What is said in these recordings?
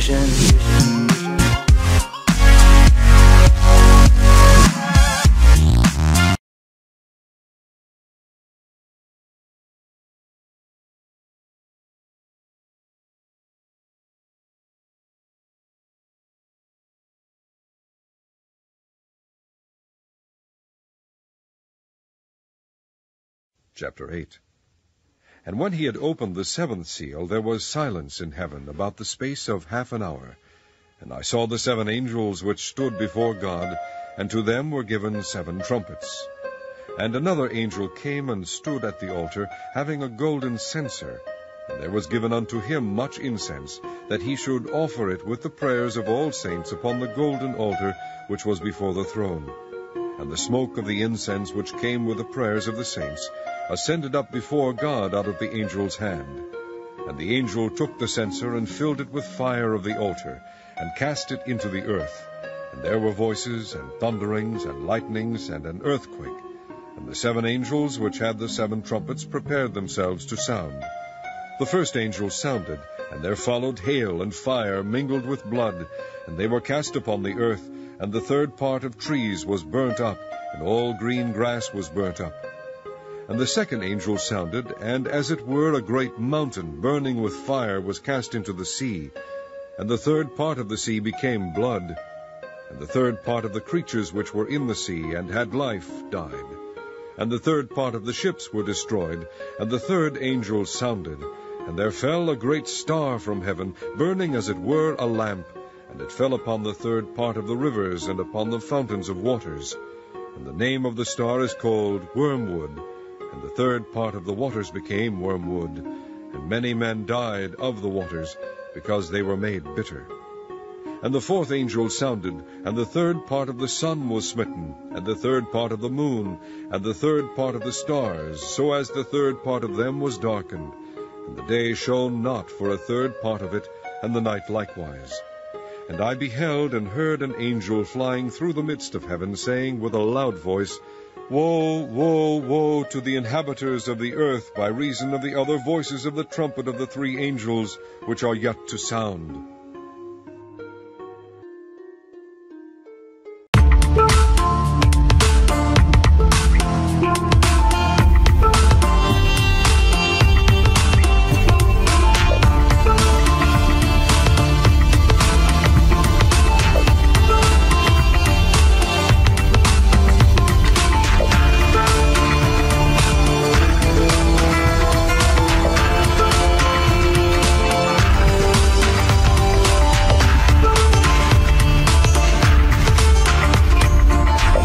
vision. Chapter 8. And when he had opened the seventh seal, there was silence in heaven about the space of half an hour. And I saw the 7 angels which stood before God, and to them were given 7 trumpets. And another angel came and stood at the altar, having a golden censer. And there was given unto him much incense, that he should offer it with the prayers of all saints upon the golden altar which was before the throne. And the smoke of the incense which came with the prayers of the saints ascended up before God out of the angel's hand. And the angel took the censer and filled it with fire of the altar, and cast it into the earth. And there were voices, and thunderings, and lightnings, and an earthquake. And the 7 angels which had the 7 trumpets prepared themselves to sound. The first angel sounded, and there followed hail and fire mingled with blood, and they were cast upon the earth, and the 3rd part of trees was burnt up, and all green grass was burnt up. And the second angel sounded, and as it were a great mountain burning with fire was cast into the sea. And the 3rd part of the sea became blood. And the 3rd part of the creatures which were in the sea and had life died. And the 3rd part of the ships were destroyed. And the 3rd angel sounded, and there fell a great star from heaven, burning as it were a lamp. And it fell upon the 3rd part of the rivers, and upon the fountains of waters. And the name of the star is called Wormwood. And the 3rd part of the waters became wormwood, and many men died of the waters, because they were made bitter. And the 4th angel sounded, and the 3rd part of the sun was smitten, and the 3rd part of the moon, and the 3rd part of the stars, so as the 3rd part of them was darkened. And the day shone not for a 3rd part of it, and the night likewise. And I beheld and heard an angel flying through the midst of heaven, saying with a loud voice, Woe, woe, woe to the inhabitants of the earth, by reason of the other voices of the trumpet of the 3 angels, which are yet to sound.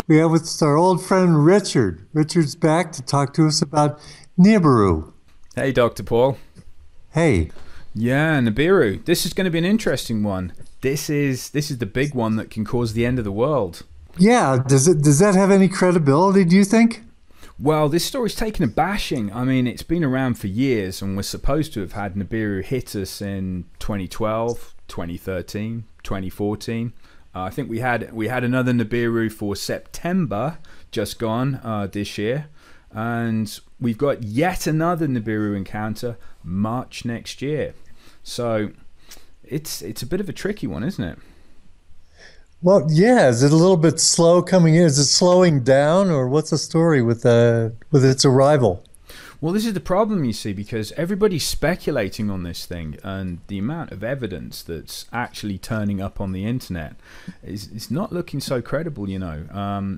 We have with us our old friend Richard. Richard's back to talk to us about Nibiru. Hey, Dr. Paul. Hey. Yeah, Nibiru. This is going to be an interesting one. This is the big one that can cause the end of the world. Yeah, does that have any credibility, do you think? Well, this story's taken a bashing. I mean, it's been around for years, and we're supposed to have had Nibiru hit us in 2012, 2013, 2014. I think we had another Nibiru for September just gone this year, and we've got yet another Nibiru encounter March next year. So it's a bit of a tricky one, isn't it? Well, yeah. Is it a little bit slow coming in? Is it slowing down, or what's the story with its arrival? Well, this is the problem, you see, because everybody's speculating on this thing, and the amount of evidence that's actually turning up on the internet is not looking so credible, you know.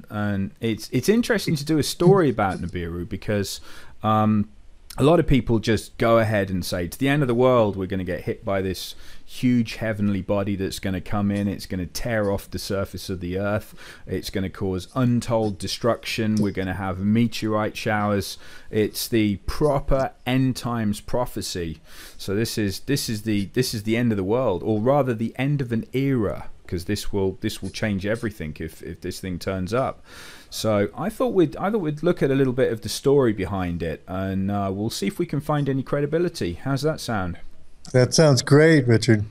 And it's interesting to do a story about Nibiru because a lot of people just go ahead and say, to the end of the world, we're going to get hit by this huge heavenly body that's going to come in. It's going to tear off the surface of the earth. It's going to cause untold destruction. We're going to have meteorite showers. It's the proper end times prophecy. So this is the end of the world, or rather the end of an era, because this will change everything if this thing turns up. So I thought we'd look at a little bit of the story behind it, and we'll see if we can find any credibility. How's that sound? That sounds great, Richard.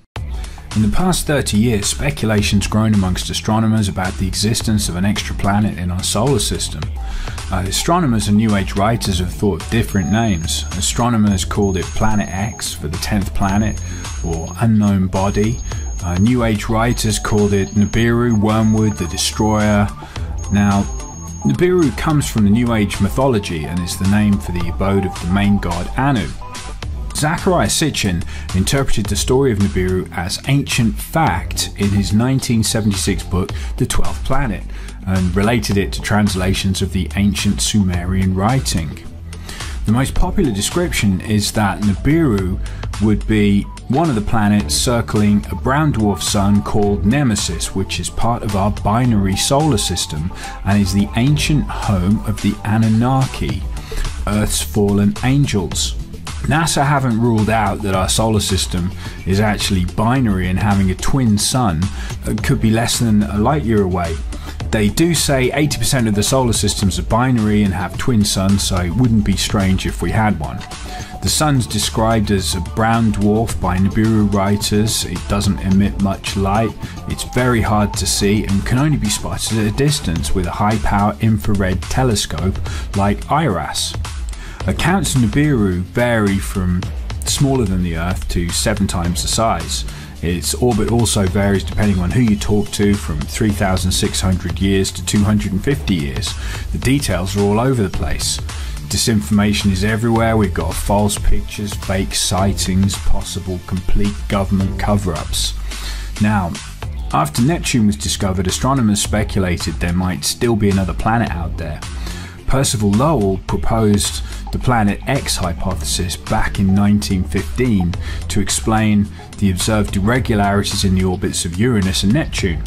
In the past 30 years, speculation's grown amongst astronomers about the existence of an extra planet in our solar system. Astronomers and New Age writers have thought of different names. Astronomers called it Planet X for the 10th planet, or unknown body. New Age writers called it Nibiru, Wormwood, the Destroyer. Now, Nibiru comes from the New Age mythology and is the name for the abode of the main god Anu. Zecharia Sitchin interpreted the story of Nibiru as ancient fact in his 1976 book The 12th Planet, and related it to translations of the ancient Sumerian writing. The most popular description is that Nibiru would be one of the planets circling a brown dwarf sun called Nemesis, which is part of our binary solar system and is the ancient home of the Anunnaki, Earth's fallen angels. NASA haven't ruled out that our solar system is actually binary and having a twin sun that could be less than a light year away. They do say 80% of the solar systems are binary and have twin suns, so it wouldn't be strange if we had one. The sun's described as a brown dwarf by Nibiru writers. It doesn't emit much light, it's very hard to see and can only be spotted at a distance with a high-power infrared telescope like IRAS. Accounts of Nibiru vary from smaller than the Earth to 7 times the size. Its orbit also varies depending on who you talk to, from 3,600 years to 250 years. The details are all over the place. Disinformation is everywhere. We've got false pictures, fake sightings, possible complete government cover-ups. Now, after Neptune was discovered, astronomers speculated there might still be another planet out there. Percival Lowell proposed the Planet X hypothesis back in 1915 to explain the observed irregularities in the orbits of Uranus and Neptune.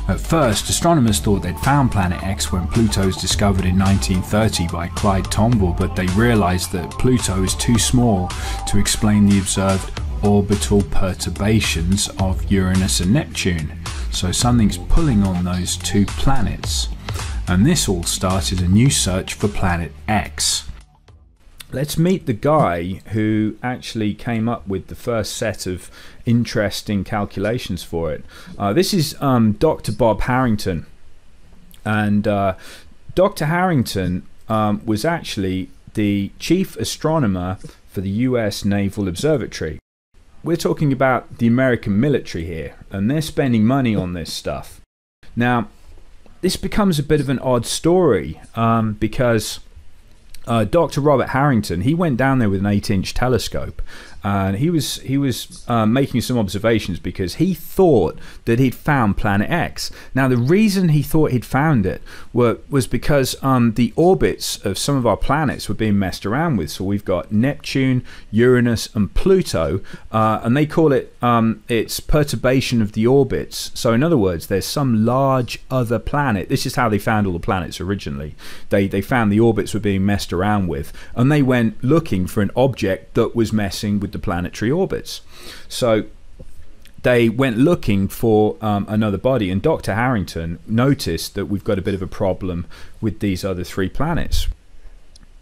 At first, astronomers thought they'd found Planet X when Pluto was discovered in 1930 by Clyde Tombaugh, but they realised that Pluto is too small to explain the observed orbital perturbations of Uranus and Neptune. So something's pulling on those two planets. And this all started a new search for Planet X. Let's meet the guy who actually came up with the first set of interesting calculations for it. This is Dr. Bob Harrington. And Dr. Harrington was actually the chief astronomer for the US Naval Observatory. We're talking about the American military here, and they're spending money on this stuff. Now, this becomes a bit of an odd story because Dr. Robert Harrington, he went down there with an 8-inch telescope, and he was making some observations because he thought that he'd found Planet X. Now, the reason he thought he'd found it was because the orbits of some of our planets were being messed around with. So we've got Neptune, Uranus, and Pluto, and they call it its perturbation of the orbits. So in other words, there's some large other planet. This is how they found all the planets originally. They found the orbits were being messed around with, and they went looking for an object that was messing with the planetary orbits. So they went looking for another body, and Dr. Harrington noticed that we've got a bit of a problem with these other 3 planets.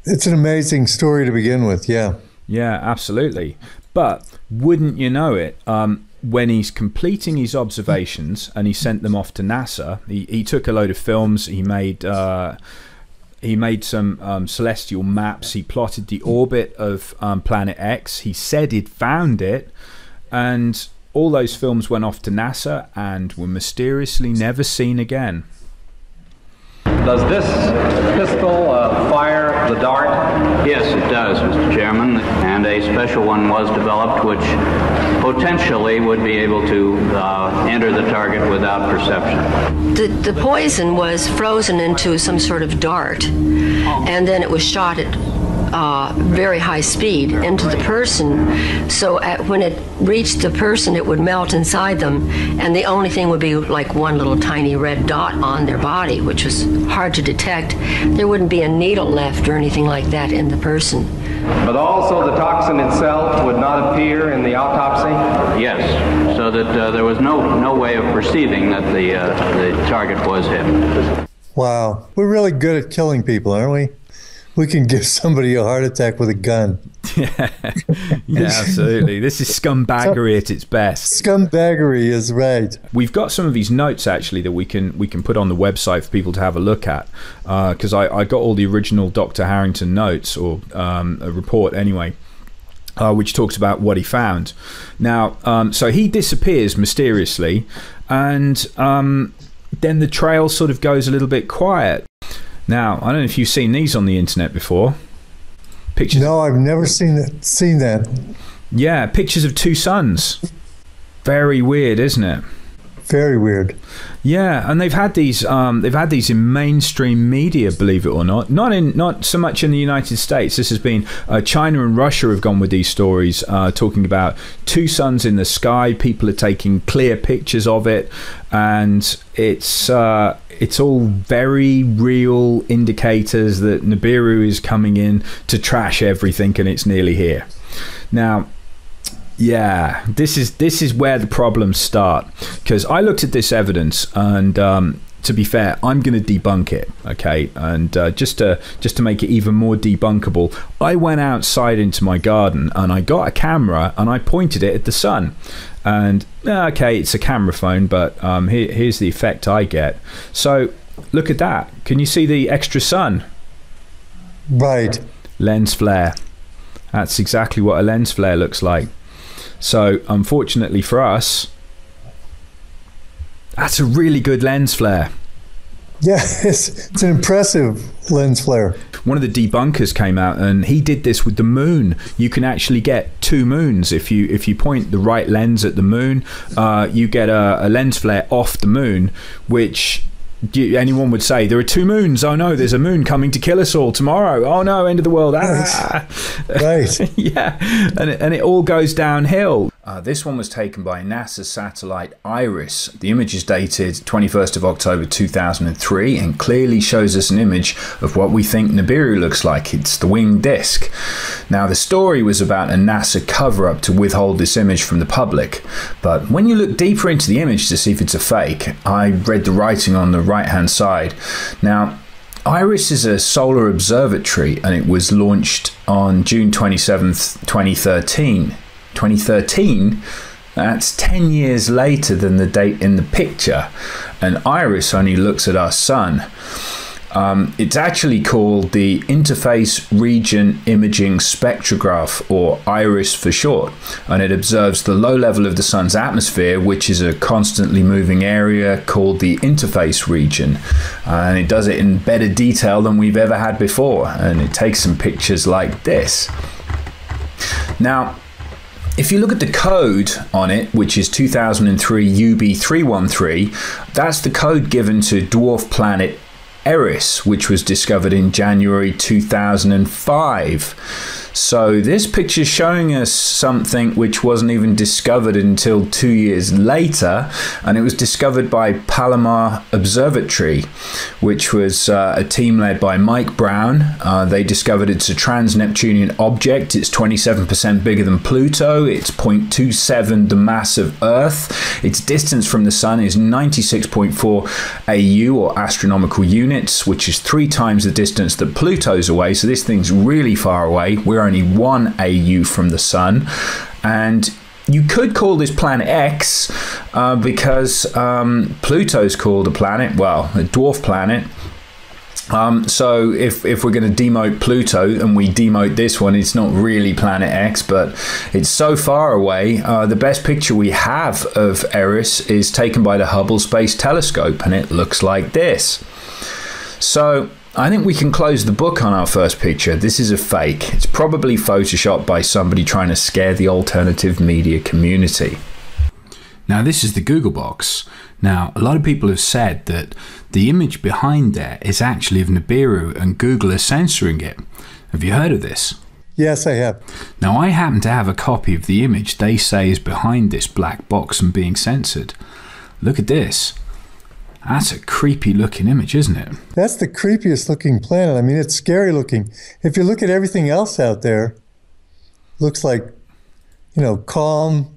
It's an amazing story to begin with, yeah. Yeah, absolutely. But wouldn't you know it, when he's completing his observations and he sent them off to NASA, he took a load of films, he made some celestial maps, he plotted the orbit of Planet X, he said he'd found it, and all those films went off to NASA and were mysteriously never seen again. Does this pistol fire the dart? Yes, it does, Mr. Chairman, and a special one was developed which potentially would be able to enter the target without perception. The poison was frozen into some sort of dart, and then it was shot at very high speed into the person. So when it reached the person, it would melt inside them, and the only thing would be like one little tiny red dot on their body, which was hard to detect. There wouldn't be a needle left or anything like that in the person. But also the toxin itself would not appear in the autopsy? Yes, so that there was no way of perceiving that the target was hit. Wow. We're really good at killing people, aren't we? We can give somebody a heart attack with a gun. Yeah, absolutely. This is scumbaggery at its best. Scumbaggery is right. We've got some of these notes actually that we can put on the website for people to have a look at, because I got all the original Dr. Harrington notes, or a report anyway. which talks about what he found. Now, so he disappears mysteriously, and then the trail sort of goes a little bit quiet. Now, I don't know if you've seen these on the internet before. Pictures. No, I've never seen that. Yeah, pictures of two suns. Very weird, isn't it? Very weird. Yeah, and they've had these in mainstream media, believe it or not. Not so much in the United States. This has been China and Russia have gone with these stories, talking about two suns in the sky. People are taking clear pictures of it, and it's all very real indicators that Nibiru is coming in to trash everything, and it's nearly here. Now, yeah, this is where the problems start, because I looked at this evidence, and to be fair, I'm going to debunk it, okay? And just to make it even more debunkable, I went outside into my garden and I got a camera and I pointed it at the sun. And okay, it's a camera phone, but here's the effect I get. So look at that. Can you see the extra sun? Right. Lens flare. That's exactly what a lens flare looks like. So unfortunately for us, that's a really good lens flare. Yeah, it's an impressive lens flare. One of the debunkers came out and he did this with the moon. You can actually get two moons if you point the right lens at the moon. You get a lens flare off the moon, which anyone would say there are two moons. Oh no, there's a moon coming to kill us all tomorrow. Oh no, end of the world. Ah. Right. Yeah, and it all goes downhill. This one was taken by NASA satellite IRIS. The image is dated 21st of October 2003 and clearly shows us an image of what we think Nibiru looks like. It's the winged disc. Now, the story was about a NASA cover-up to withhold this image from the public, but when you look deeper into the image to see if it's a fake, I read the writing on the right-hand side. Now, IRIS is a solar observatory and it was launched on June 27th, 2013. 2013, that's 10 years later than the date in the picture, and IRIS only looks at our sun. It's actually called the Interface Region Imaging Spectrograph, or IRIS for short, and it observes the low level of the sun's atmosphere, which is a constantly moving area called the interface region, and it does it in better detail than we've ever had before, and it takes some pictures like this. Now, if you look at the code on it, which is 2003 UB313, that's the code given to dwarf planet Eris, which was discovered in January 2005. So this picture is showing us something which wasn't even discovered until 2 years later, and it was discovered by Palomar Observatory, which was a team led by Mike Brown. They discovered it's a trans-Neptunian object. It's 27% bigger than Pluto. It's 0.27 the mass of Earth. Its distance from the sun is 96.4 AU, or astronomical units, which is 3 times the distance that Pluto's away. So this thing's really far away. We're only 1 AU from the sun, and you could call this planet X because Pluto's called a planet, well, a dwarf planet. So if we're going to demote Pluto and we demote this one, it's not really planet X, but it's so far away. The best picture we have of Eris is taken by the Hubble Space Telescope, and it looks like this. So I think we can close the book on our first picture. This is a fake. It's probably photoshopped by somebody trying to scare the alternative media community. Now, this is the Google box. Now, a lot of people have said that the image behind there is actually of Nibiru and Google is censoring it. Have you heard of this? Yes, I have. Now, I happen to have a copy of the image they say is behind this black box and being censored. Look at this. That's a creepy looking image, isn't it? That's the creepiest looking planet. I mean, it's scary looking. If you look at everything else out there, looks like, calm,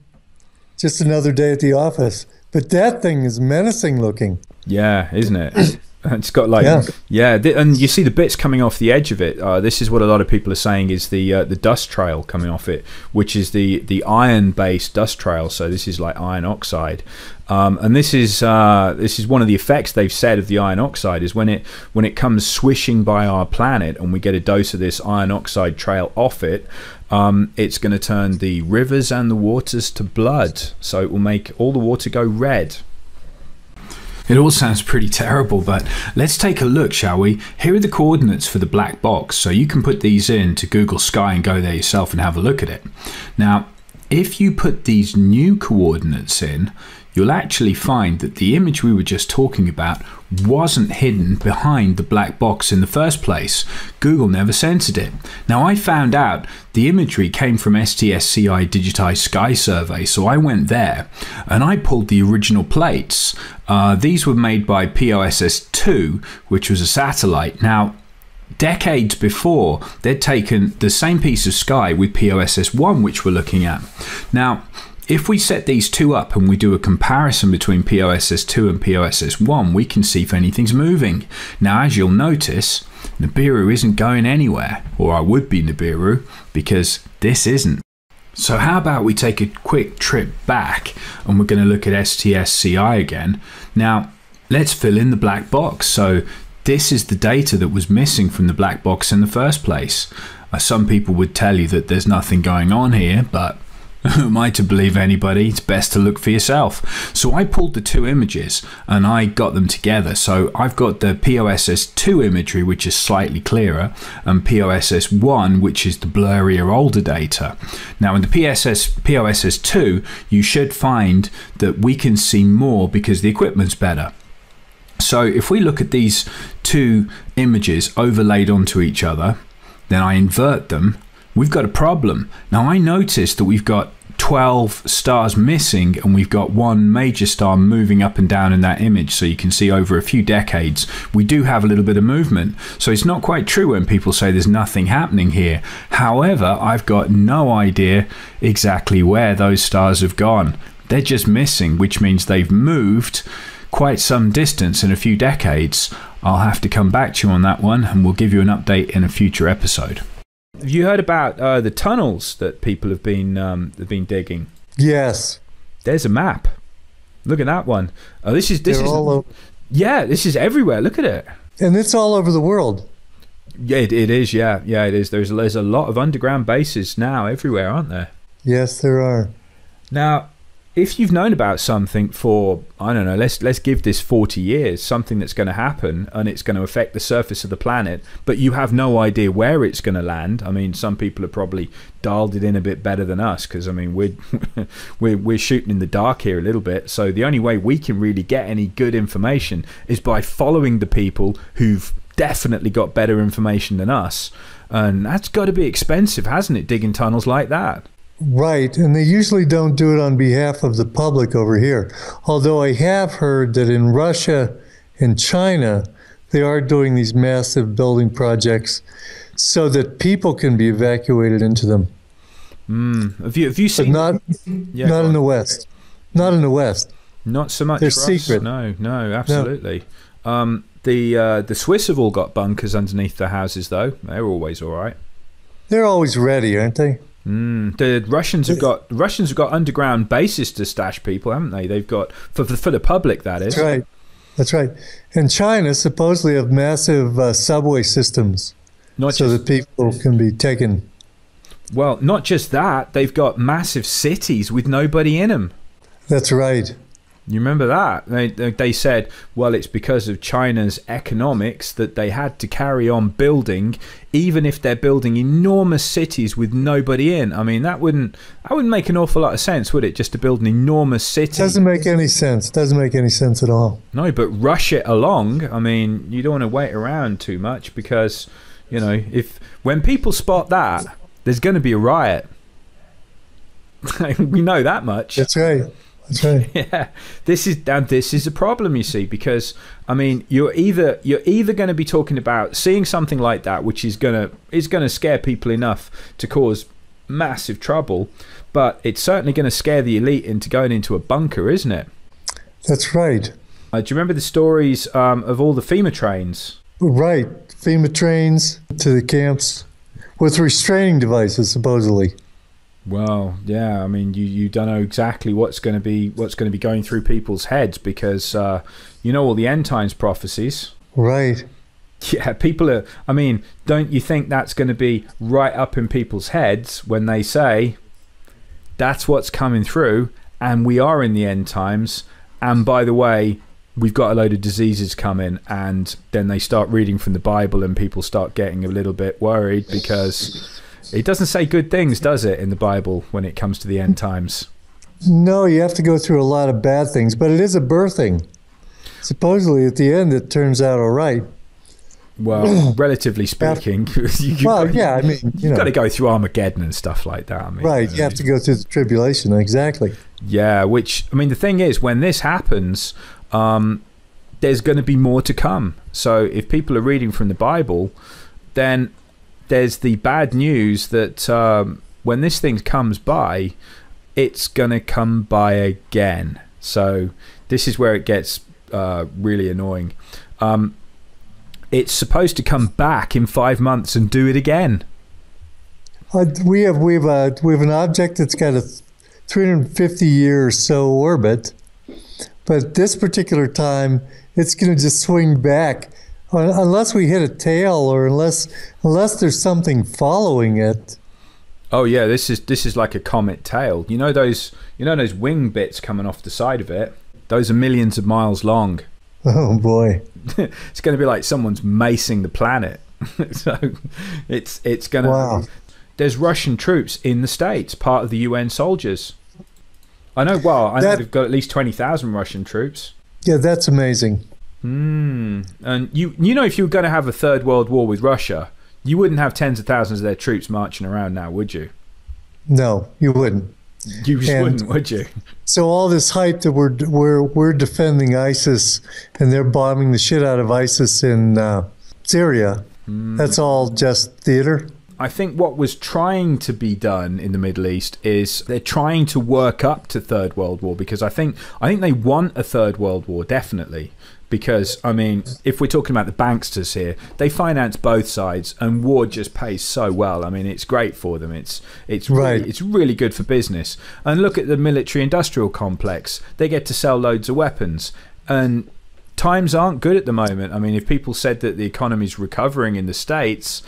just another day at the office. But that thing is menacing looking. Yeah, isn't it? It's got like, and you see the bits coming off the edge of it. This is what a lot of people are saying is the dust trail coming off it, which is the iron-based dust trail. So this is like iron oxide, and this is one of the effects they've said of the iron oxide is when it comes swishing by our planet and we get a dose of this iron oxide trail off it. It's going to turn the rivers and the waters to blood, so it will make all the water go red. It all sounds pretty terrible, but let's take a look, shall we? Here are the coordinates for the black box, so you can put these in to Google Sky and go there yourself and have a look at it. Now, if you put these new coordinates in, you'll actually find that the image we were just talking about wasn't hidden behind the black box in the first place. Google never censored it. Now, I found out the imagery came from STSCI Digitized Sky Survey, so I went there and I pulled the original plates. These were made by POSS-2, which was a satellite. Now, decades before, they'd taken the same piece of sky with POSS-1, which we're looking at. Now, if we set these two up and we do a comparison between POSS-2 and POSS-1, we can see if anything's moving. Now, as you'll notice, Nibiru isn't going anywhere, or I would be Nibiru, because this isn't. So how about we take a quick trip back and we're going to look at STSCI again. Now, let's fill in the black box. So this is the data that was missing from the black box in the first place. Some people would tell you that there's nothing going on here, but who am I to believe anybody? It's best to look for yourself. So I pulled the two images and I got them together. So I've got the POSS-2 imagery, which is slightly clearer, and POSS-1, which is the blurrier older data. Now in the POSS-2, you should find that we can see more because the equipment's better. So if we look at these two images overlaid onto each other, then I invert them, we've got a problem. Now I noticed that we've got 12 stars missing and we've got one major star moving up and down in that image, so you can see over a few decades we do have a little bit of movement. So it's not quite true when people say there's nothing happening here. However, I've got no idea exactly where those stars have gone. They're just missing, which means they've moved quite some distance in a few decades. I'll have to come back to you on that one and we'll give you an update in a future episode. Have you heard about the tunnels that people have been digging? Yes. There's a map. Look at that one. Oh, this is all over. Yeah, this is everywhere. Look at it. And it's all over the world. Yeah, it is. Yeah, it is. There's a lot of underground bases now everywhere, aren't there? Yes, there are. Now, if you've known about something for, I don't know, let's give this 40 years, something that's going to happen and it's going to affect the surface of the planet, but you have no idea where it's going to land. I mean, some people have probably dialed it in a bit better than us because, I mean, we're shooting in the dark here a little bit. So the only way we can really get any good information is by following the people who've definitely got better information than us. And that's got to be expensive, hasn't it, digging tunnels like that? Right, and they usually don't do it on behalf of the public over here. Although I have heard that in Russia and China, they are doing these massive building projects so that people can be evacuated into them. Have you seen? But not in the West. Not in the West. Not so much. They're for secret. Us. No, absolutely. No. The Swiss have all got bunkers underneath their houses, though. They're always all right. They're always ready, aren't they? The Russians have got underground bases to stash people, haven't they? They've got for the public, that is. That's right. And China supposedly have massive subway systems, that people can be taken. Well, not just that, they've got massive cities with nobody in them. That's right. You remember that? They said, well, it's because of China's economics that they had to carry on building, even if they're building enormous cities with nobody in. I mean, that wouldn't make an awful lot of sense, would it? Just to build an enormous city. Doesn't make any sense. Doesn't make any sense at all. No, but rush it along. I mean, you don't want to wait around too much because, you know, when people spot that, there's going to be a riot. We know that much. That's right. That's right. Yeah, this is a problem, you see, because I mean, you're either going to be talking about seeing something like that, which is going to scare people enough to cause massive trouble, but it's certainly going to scare the elite into going into a bunker, isn't it? That's right. Do you remember the stories of all the FEMA trains? Right. FEMA trains to the camps with restraining devices, supposedly. Well, yeah. I mean, you don't know exactly what's going to be going through people's heads because you know all the end times prophecies. Right. Yeah, people are. I mean, don't you think that's going to be right up in people's heads when they say that's what's coming through, and we are in the end times, and by the way, we've got a load of diseases coming, and then they start reading from the Bible and people start getting a little bit worried because it doesn't say good things, does it, in the Bible when it comes to the end times? No, you have to go through a lot of bad things, but it is a birthing. Supposedly at the end it turns out all right. Well, relatively speaking, you've got to go through Armageddon and stuff like that. I mean, right, you have to go through the tribulation, exactly. Yeah, which, I mean, the thing is, when this happens, there's going to be more to come. So if people are reading from the Bible, then there's the bad news that when this thing comes by, it's going to come by again. So this is where it gets really annoying. It's supposed to come back in 5 months and do it again. We have an object that's got a 350 year or so orbit, but this particular time it's going to just swing back unless we hit a tail or unless there's something following it. Oh yeah, this is like a comet tail. You know those wing bits coming off the side of it? Those are millions of miles long. Oh boy. It's going to be like someone's macing the planet. So it's going to... Wow. There's Russian troops in the States, part of the UN soldiers. I know they've got at least 20,000 Russian troops. Yeah, that's amazing. And you know, if you were going to have a third world war with Russia, you wouldn't have tens of thousands of their troops marching around now, would you? No, you wouldn't. You just wouldn't, would you? So all this hype that we're defending ISIS and they're bombing the shit out of ISIS in Syria, that's all just theater? I think what was trying to be done in the Middle East is they're trying to work up to Third World War, because I think they want a Third World War, definitely. Because, I mean, if we're talking about the banksters here, they finance both sides, and war just pays so well. I mean, it's great for them. It's right. It's really good for business. And look at the military-industrial complex. They get to sell loads of weapons. And times aren't good at the moment. I mean, if people said that the economy's recovering in the States,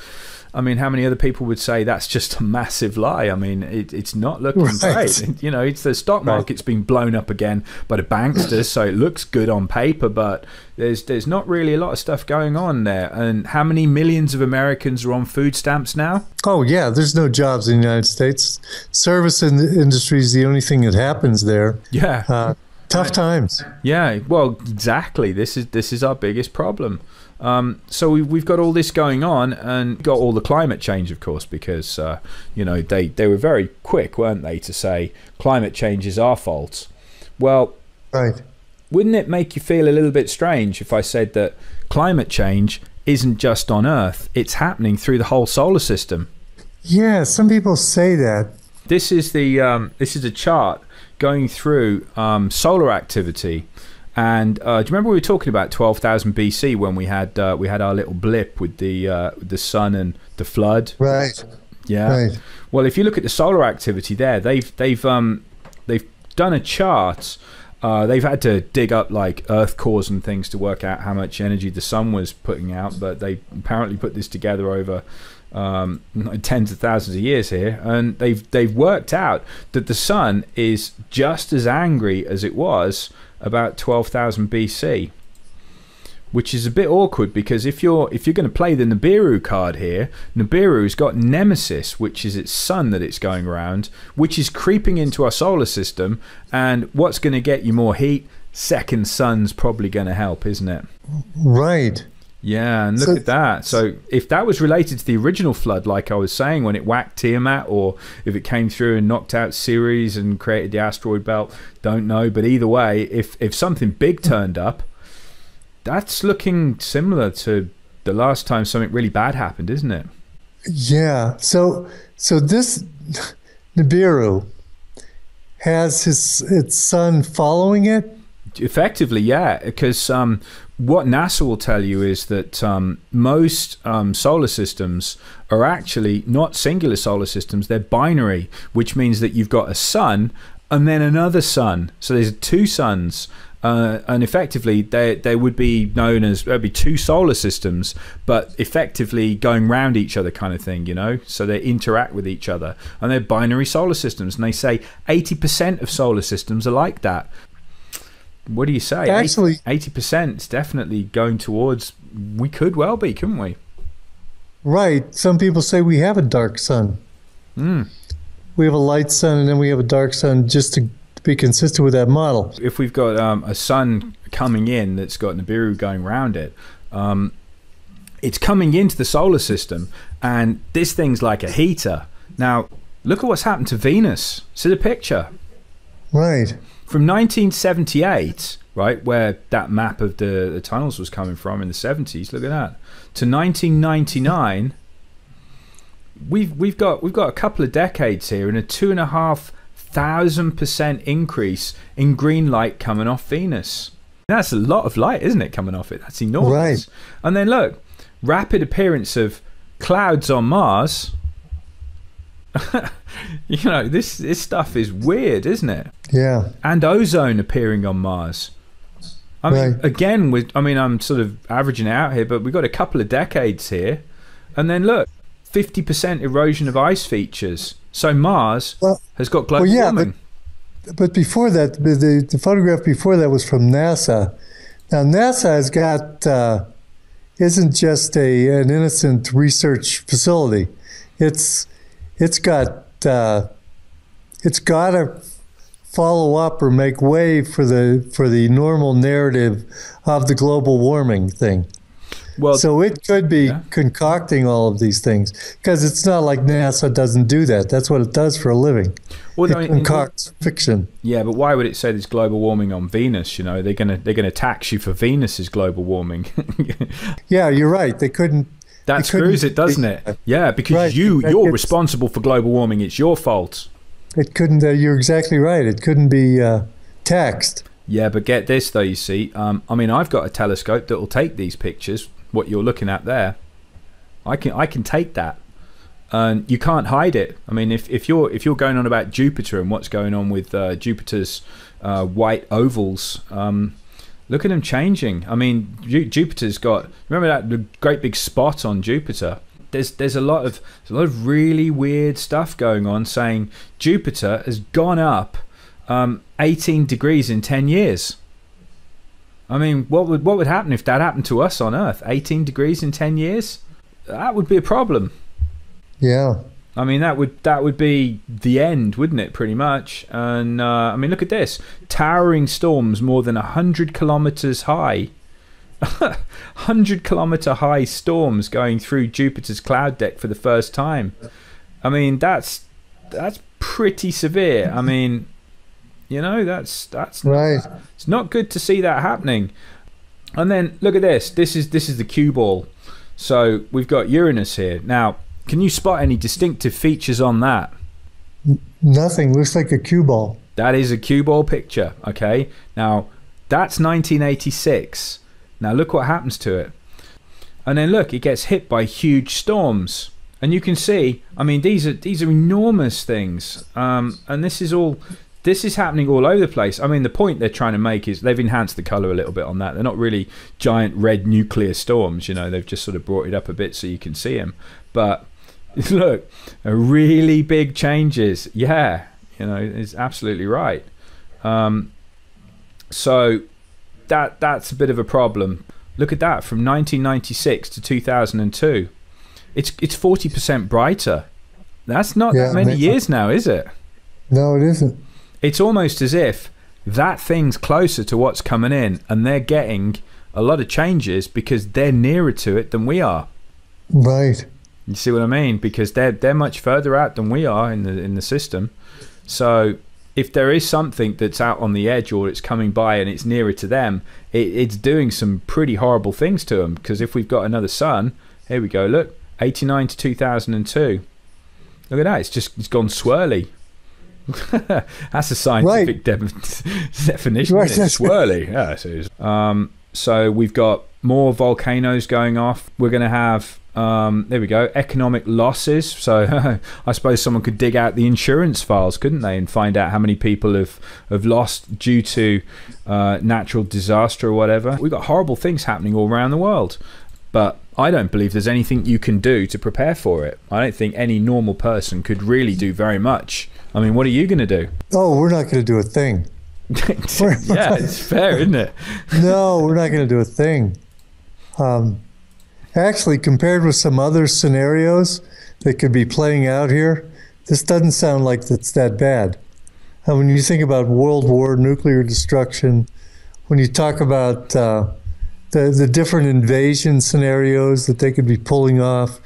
I mean, how many other people would say that's just a massive lie? I mean, it's not looking great. You know, it's the stock market's been blown up again by the banksters, so it looks good on paper, but there's not really a lot of stuff going on there. And how many millions of Americans are on food stamps now? Oh, yeah, there's no jobs in the United States. Service industry is the only thing that happens there. Yeah. Tough times. Yeah, well, exactly. This is our biggest problem. So we've got all this going on, and got all the climate change, of course, because you know, they were very quick, weren't they, to say climate change is our fault. Well, right. Wouldn't it make you feel a little bit strange if I said that climate change isn't just on Earth, it's happening through the whole solar system? Yeah, some people say that. This is a chart going through solar activity. And do you remember we were talking about 12,000 BC when we had our little blip with the sun and the flood? Right. Yeah. Right. Well, if you look at the solar activity there, they've done a chart. They've had to dig up like Earth cores and things to work out how much energy the sun was putting out, but they apparently put this together over tens of thousands of years here, and they've worked out that the sun is just as angry as it was about 12,000 BC, which is a bit awkward, because if you're going to play the Nibiru card here, Nibiru's got Nemesis, which is its sun that it's going around, which is creeping into our solar system, and what's going to get you more heat? Second sun's probably going to help, isn't it? Right. Yeah, and look at that. So if that was related to the original flood, like I was saying, when it whacked Tiamat, or if it came through and knocked out Ceres and created the asteroid belt, don't know. But either way, if something big turned up, that's looking similar to the last time something really bad happened, isn't it? Yeah. So this Nibiru has its sun following it? Effectively, yeah, because what NASA will tell you is that most solar systems are actually not singular solar systems, they're binary, which means that you've got a sun and then another sun. So there's two suns, and effectively they would be known as, there'd be two solar systems, but effectively going round each other kind of thing, you know? So they interact with each other, and they're binary solar systems, and they say 80% of solar systems are like that. What do you say? Actually, 80% is definitely going towards, we could well be, couldn't we? right. Some people say we have a dark sun. We have a light sun and then we have a dark sun, just to be consistent with that model. If we've got a sun coming in that's got Nibiru going around it, it's coming into the solar system, and this thing's like a heater. Now, look at what's happened to Venus. See the picture? Right. From 1978, right, where that map of the tunnels was coming from in the 70s, look at that, to 1999, we've got a couple of decades here, and a 2,500% increase in green light coming off Venus. That's a lot of light, isn't it, coming off it? That's enormous. Right. And then look, rapid appearance of clouds on Mars. You know, this stuff is weird, isn't it? Yeah. And ozone appearing on Mars. I mean, Right. again, I'm sort of averaging it out here, but we've got a couple of decades here, and then look, 50% erosion of ice features. So Mars has got global warming. But before that, the photograph before that was from NASA. Now NASA has got isn't just an innocent research facility. It's got to follow up or make way for the normal narrative of the global warming thing. Well, so it could be concocting all of these things, because it's not like NASA doesn't do that. That's what it does for a living. Well, it concocts fiction. Yeah, but why would it say there's global warming on Venus? You know, they're gonna tax you for Venus's global warming. Yeah, you're right. They couldn't. That screws it, doesn't it? Yeah, because right. you're responsible for global warming. It's your fault. It couldn't. You're exactly right. It couldn't be taxed. Yeah, but get this though. You see, I mean, I've got a telescope that will take these pictures. What you're looking at there, I can take that, and you can't hide it. I mean, if you're going on about Jupiter and what's going on with Jupiter's white ovals, look at them changing. I mean, Jupiter's got, remember that the great big spot on Jupiter? There's a lot of really weird stuff going on, saying Jupiter has gone up 18 degrees in 10 years. I mean, what would happen if that happened to us on Earth? 18 degrees in 10 years? That would be a problem. Yeah. I mean, that would be the end, wouldn't it, pretty much? And, I mean, look at this. Towering storms more than 100 kilometers high. 100-kilometer high storms going through Jupiter's cloud deck for the first time. I mean, that's pretty severe. I mean, you know, that's right. It's not good to see that happening. And then look at this. This is the cue ball. So we've got Uranus here. Now, can you spot any distinctive features on that? Nothing. Looks like a cue ball. That is a cue ball picture. Okay. Now that's 1986. Now look what happens to it. And then look, it gets hit by huge storms. And you can see, I mean, these are enormous things. And this is happening all over the place. I mean, the point they're trying to make is they've enhanced the color a little bit on that. They're not really giant red nuclear storms, you know. They've just sort of brought it up a bit so you can see them. But look, really big changes. Yeah, you know, it's absolutely right. So that's a bit of a problem. Look at that, from 1996 to 2002. It's 40% brighter. That's not that many years now, is it? No, it isn't. It's almost as if that thing's closer to what's coming in, and they're getting a lot of changes because they're nearer to it than we are. Right. You see what I mean? Because they're much further out than we are in the system. So if there is something that's out on the edge or it's coming by and it's nearer to them, it's doing some pretty horrible things to them. Because if we've got another sun, here we go. Look, 89 to 2002. Look at that. It's gone swirly. That's a scientific definition. Right. Isn't it? Swirly. Yeah, it is. So we've got more volcanoes going off. We're going to have, there we go, economic losses. So I suppose someone could dig out the insurance files, couldn't they, and find out how many people have lost due to natural disaster or whatever. We've got horrible things happening all around the world. But I don't believe there's anything you can do to prepare for it. I don't think any normal person could really do very much. I mean, what are you going to do? Oh, we're not going to do a thing. Yeah, it's fair, isn't it? No, we're not going to do a thing. Actually, compared with some other scenarios that could be playing out here, this doesn't sound like it's that bad. And when you think about world war, nuclear destruction, when you talk about the different invasion scenarios that they could be pulling off,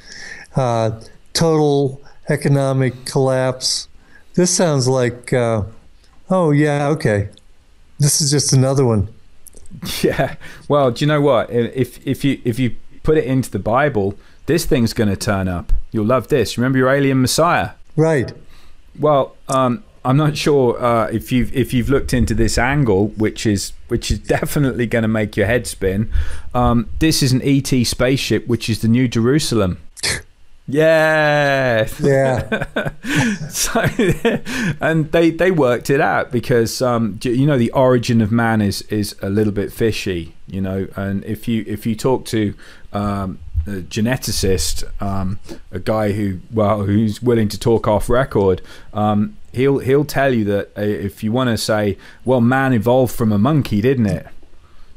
total economic collapse, this sounds like, oh yeah, okay, this is just another one. Yeah. Well, do you know what? If you put it into the Bible, this thing's going to turn up. You'll love this. Remember your alien Messiah? Right. Well, I'm not sure if you've looked into this angle, which is definitely going to make your head spin. This is an ET spaceship, which is the New Jerusalem. Yeah. So, and they worked it out because the origin of man is a little bit fishy, and if you talk to a geneticist, a guy who's willing to talk off record, he'll tell you that if you want to say, well, man evolved from a monkey, didn't it?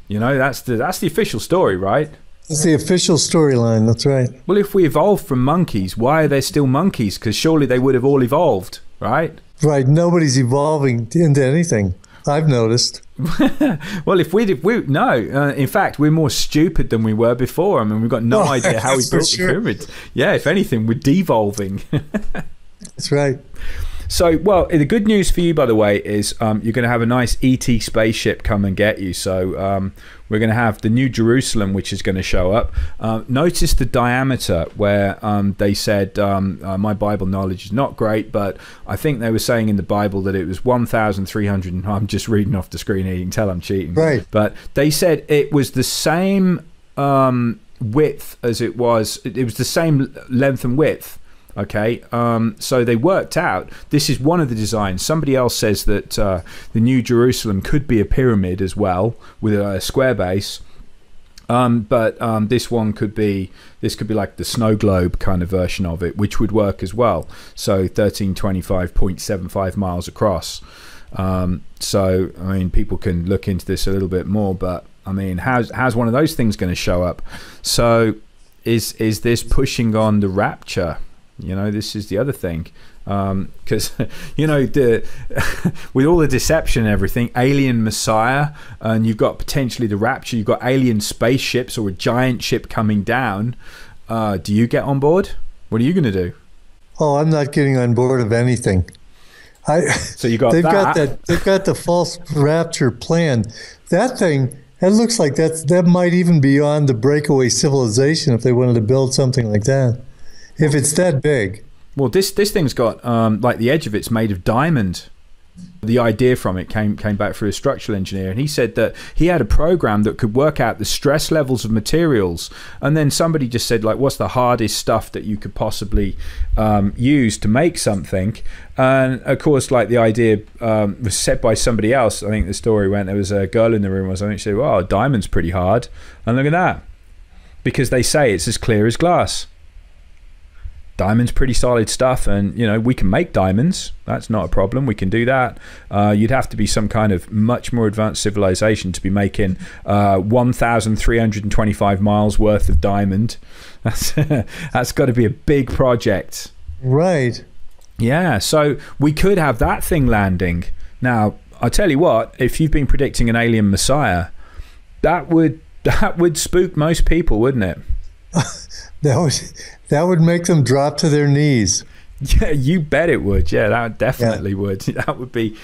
That's the official story, right? That's the official storyline, that's right. Well, if we evolved from monkeys, why are there still monkeys? Because surely they would have all evolved, right? Right, nobody's evolving into anything, I've noticed. Well, in fact, we're more stupid than we were before. I mean, we've got no idea how we built the pyramids. Yeah, if anything, we're devolving. That's right. So, well, the good news for you, by the way, is you're going to have a nice ET spaceship come and get you. So we're going to have the New Jerusalem, which is going to show up. Notice the diameter where they said, my Bible knowledge is not great, but I think they were saying in the Bible that it was 1,300. I'm just reading off the screen here. You can tell I'm cheating. Right. But they said it was the same width as it was. It was the same length and width. Okay, so they worked out, this is one of the designs. Somebody else says that the New Jerusalem could be a pyramid as well, with a square base. But this could be like the snow globe kind of version of it, which would work as well. So 1325.75 miles across. So, I mean, people can look into this a little bit more, but I mean, how's one of those things going to show up? So is this pushing on the rapture? This is the other thing, because with all the deception and everything, alien Messiah, and you've got potentially the rapture, you've got alien spaceships or a giant ship coming down. Do you get on board? What are you going to do? Oh, I'm not getting on board of anything. So you got they've got the false rapture plan. That thing, it looks like that might even be on the breakaway civilization if they wanted to build something like that. If it's that big. Well, this thing's got like the edge of it's made of diamond. The idea from it came back through a structural engineer, and he said that he had a program that could work out the stress levels of materials, and then somebody just said, like, what's the hardest stuff that you could possibly use to make something? And of course, like, the idea was said by somebody else. I think the story went, there was a girl in the room or something, she said, well, diamond's pretty hard, and look at that, because they say it's as clear as glass. Diamond's pretty solid stuff, and we can make diamonds. That's not a problem. We can do that. You'd have to be some kind of much more advanced civilization to be making 1,325 miles worth of diamond. That's got to be a big project. Right. Yeah, so we could have that thing landing. Now, I'll tell you what, if you've been predicting an alien Messiah, that would spook most people, wouldn't it? That would make them drop to their knees. Yeah, you bet it would. Yeah, that definitely would. That would be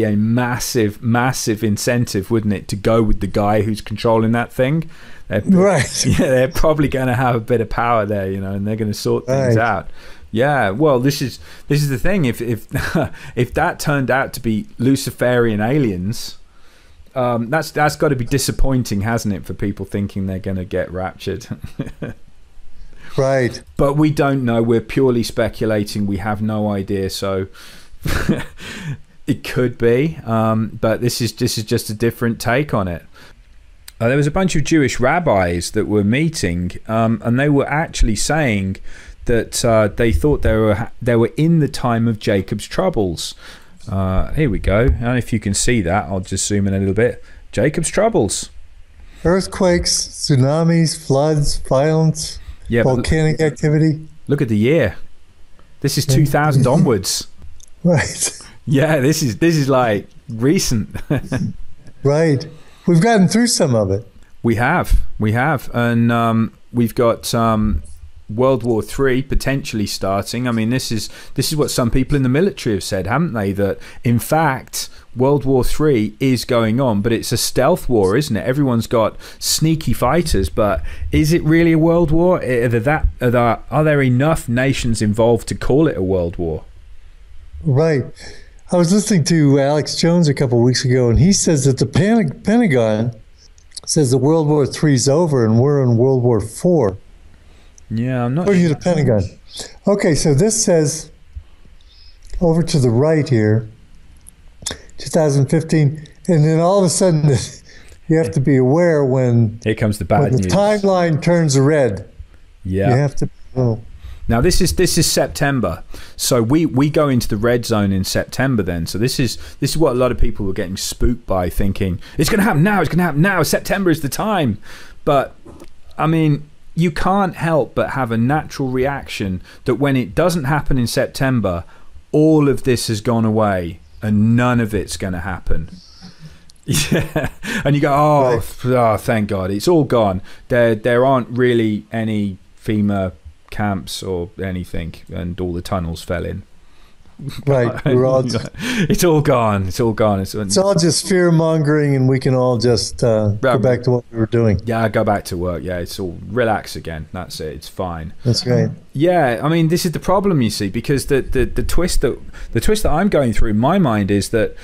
a massive incentive, wouldn't it, to go with the guy who's controlling that thing? Right. Yeah, they're probably going to have a bit of power there, and they're going to sort things out. Yeah, well, this is the thing. If if that turned out to be Luciferian aliens, that's got to be disappointing, hasn't it, for people thinking they're going to get raptured? Right. But we don't know. We're purely speculating. We have no idea. So it could be, but this is just a different take on it. There was a bunch of Jewish rabbis that were meeting, and they were actually saying that they thought they were in the time of Jacob's troubles. Here we go. I don't know if you can see that. I'll just zoom in a little bit. Jacob's troubles. Earthquakes, tsunamis, floods, violence, volcanic activity. Look at the year. This is 2000 onwards. Right. Yeah, this is like recent. Right. We've gotten through some of it. We have, and we've got World War III potentially starting. I mean, this is what some people in the military have said, haven't they? That in fact, World War III is going on, but it's a stealth war, isn't it? Everyone's got sneaky fighters, but is it really a world war? Are there enough nations involved to call it a world war? Right. I was listening to Alex Jones a couple of weeks ago, and he says that the Pentagon says that World War III is over and we're in World War IV. Yeah, I'm not According to the Pentagon. Okay, so this says, over to the right here, 2015, and then all of a sudden you have to be aware when here comes the bad news. The timeline turns red. Yeah. You have to know. Now this is September, so we go into the red zone in September then. So this is what a lot of people were getting spooked by, thinking it's going to happen now. September is the time. But I mean, you can't help but have a natural reaction that when it doesn't happen in September, all of this has gone away and none of it's going to happen. Yeah, and you go, oh, thank God, it's all gone. There aren't really any FEMA camps or anything, and all the tunnels fell in. Right, we're all it's all gone. It's all just fear mongering, and we can all just go back to what we were doing. Yeah, go back to work. Yeah, it's all relax again. That's it. It's fine. That's right. Yeah, I mean, this is the problem, you see, because the twist that I'm going through in my mind is that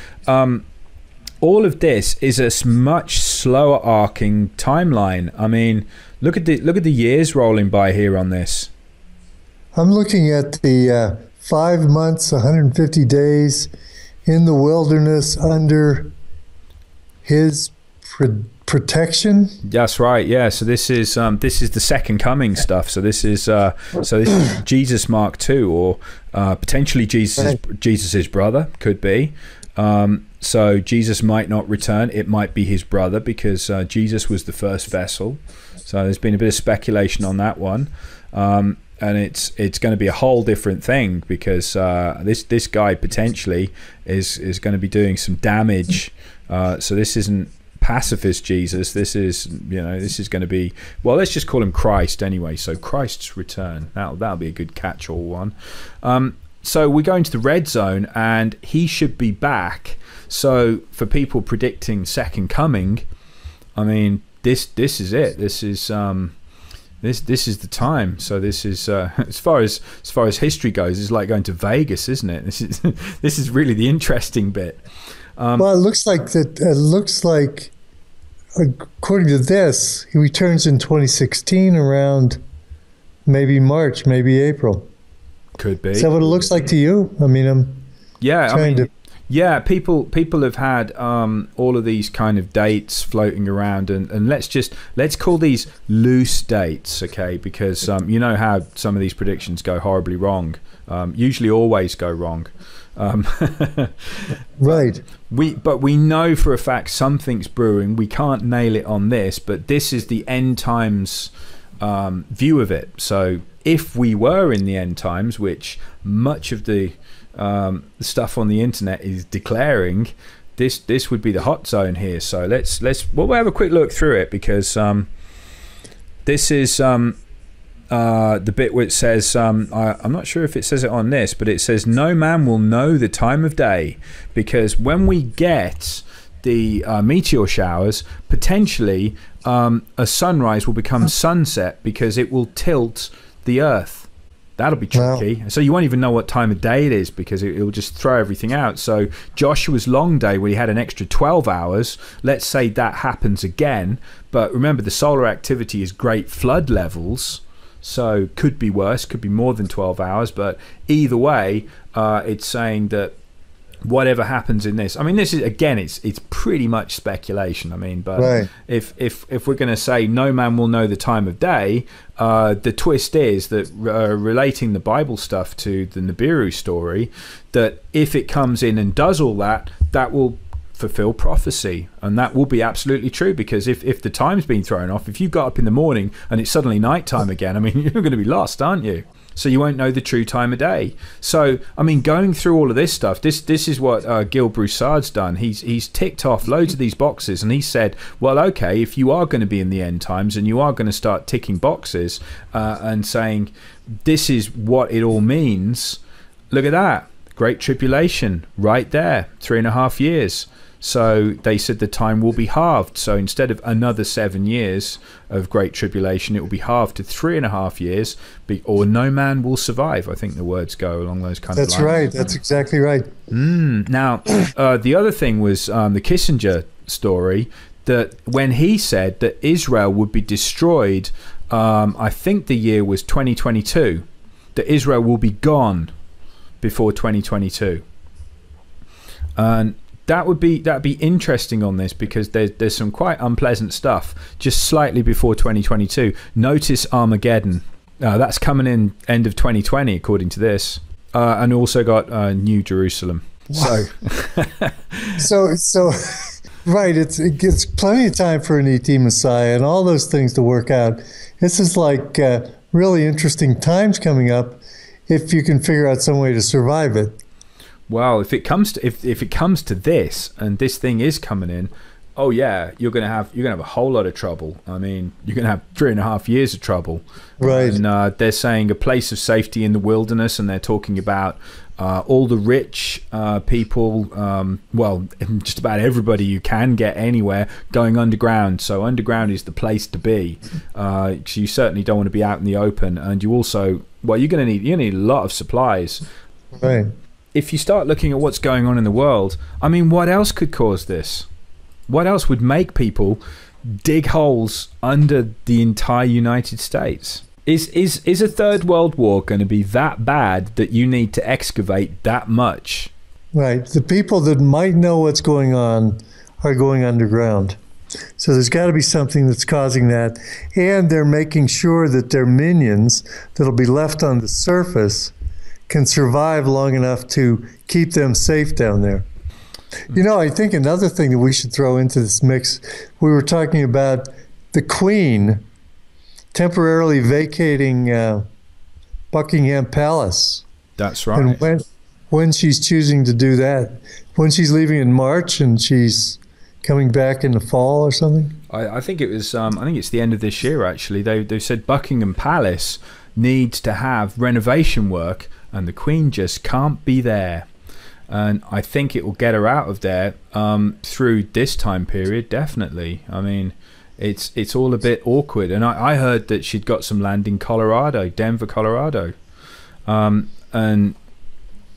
all of this is a much slower arcing timeline. I mean, look at the years rolling by here on this. I'm looking at the 5 months, 150 days in the wilderness under his protection. That's right. Yeah. So this is the second coming stuff. So this is Jesus Mark II, or potentially Jesus's brother, could be. So Jesus might not return. It might be his brother, because Jesus was the first vessel. So there's been a bit of speculation on that one. And it's going to be a whole different thing, because this guy potentially is going to be doing some damage. So this isn't pacifist Jesus. This is going to be, well, let's just call him Christ anyway. So Christ's return. That'll be a good catch-all one. So we go into the red zone, and he should be back. So for people predicting second coming, I mean, this is it. This is the time. So this is as far as history goes, it's like going to Vegas, isn't it? This is really the interesting bit. Well, it looks like according to this, he returns in 2016 around maybe March, maybe April. Could be. Is that what it looks like to you? I mean, yeah, people have had all of these kind of dates floating around, and let's call these loose dates, okay? Because you know how some of these predictions go horribly wrong. Usually, always go wrong. Right. But we know for a fact something's brewing. We can't nail it on this, but this is the end times view of it. So if we were in the end times, which much of the stuff on the internet is declaring, this would be the hot zone here. So we'll have a quick look through it, because this is the bit where it says, I'm not sure if it says it on this, but it says, no man will know the time of day, because when we get the meteor showers, potentially a sunrise will become sunset, because it will tilt the earth. That'll be tricky. Wow. So you won't even know what time of day it is because it will just throw everything out. So Joshua's long day where he had an extra 12 hours, let's say that happens again. But remember, the solar activity is great flood levels. So could be worse, could be more than 12 hours. But either way, it's saying that whatever happens in this, I mean, this is, again, it's pretty much speculation. I mean, but right. if we're going to say no man will know the time of day, the twist is that relating the Bible stuff to the Nibiru story, that if it comes in and does all that, that will fulfill prophecy, and that will be absolutely true. Because if the time's been thrown off, if you got up in the morning and it's suddenly nighttime again, I mean, you're going to be lost, aren't you? So you won't know the true time of day. So, I mean, going through all of this stuff, this is what Gil Broussard's done. He's ticked off loads of these boxes, and he said, well, okay, if you are going to be in the end times and you are going to start ticking boxes and saying this is what it all means, look at that. Great Tribulation right there, 3.5 years. So they said the time will be halved. So instead of another 7 years of Great Tribulation, it will be halved to 3.5 years, or no man will survive. I think the words go along those kind of lines. That's right. That's exactly right. Now, the other thing was the Kissinger story, that when he said that Israel would be destroyed, I think the year was 2022, that Israel will be gone before 2022. And that'd be interesting on this, because there's some quite unpleasant stuff just slightly before 2022. Notice Armageddon. That's coming in end of 2020 according to this, and also got New Jerusalem. Wow. So right, it gives plenty of time for an ET Messiah and all those things to work out. This is like really interesting times coming up if you can figure out some way to survive it. Well, if it comes to this, and this thing is coming in, oh yeah, you're gonna have a whole lot of trouble. I mean, you're gonna have 3.5 years of trouble. Right. And they're saying a place of safety in the wilderness, and they're talking about all the rich people. Well, just about everybody you can get anywhere going underground. So underground is the place to be. So you certainly don't want to be out in the open, and you also, well, you're gonna need a lot of supplies. Right. If you start looking at what's going on in the world, I mean, what else could cause this? What else would make people dig holes under the entire United States? Is a third world war going to be that bad that you need to excavate that much? Right. The people that might know what's going on are going underground. So there's got to be something that's causing that. And they're making sure that their minions that'll be left on the surface can survive long enough to keep them safe down there. You know, I think another thing that we should throw into this mix, we were talking about the Queen temporarily vacating Buckingham Palace. That's right. And when she's choosing to do that, when she's leaving in March and she's coming back in the fall or something? I think it was. I think it's the end of this year. Actually, they said Buckingham Palace needs to have renovation work, and the Queen just can't be there. And I think it will get her out of there through this time period, definitely. I mean, it's all a bit awkward. And I heard that she'd got some land in Colorado, Denver, Colorado. And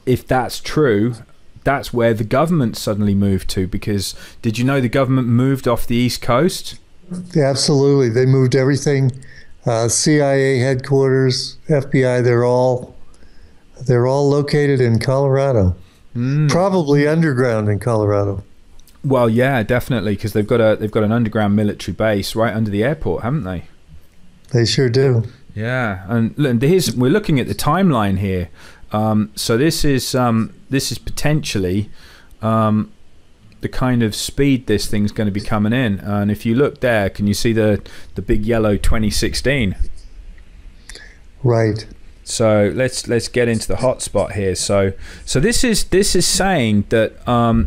if that's true, that's where the government suddenly moved to. Because did you know the government moved off the East Coast? Yeah, absolutely. They moved everything. CIA headquarters, FBI, they're all located in Colorado. Probably underground in Colorado. Well, yeah, definitely, because they've got an underground military base right under the airport, haven't they? They sure do. Yeah, and we're looking at the timeline here. So this is potentially the kind of speed this thing's going to be coming in. And if you look there, can you see the big yellow 2016? Right. So let's get into the hot spot here. So this is saying that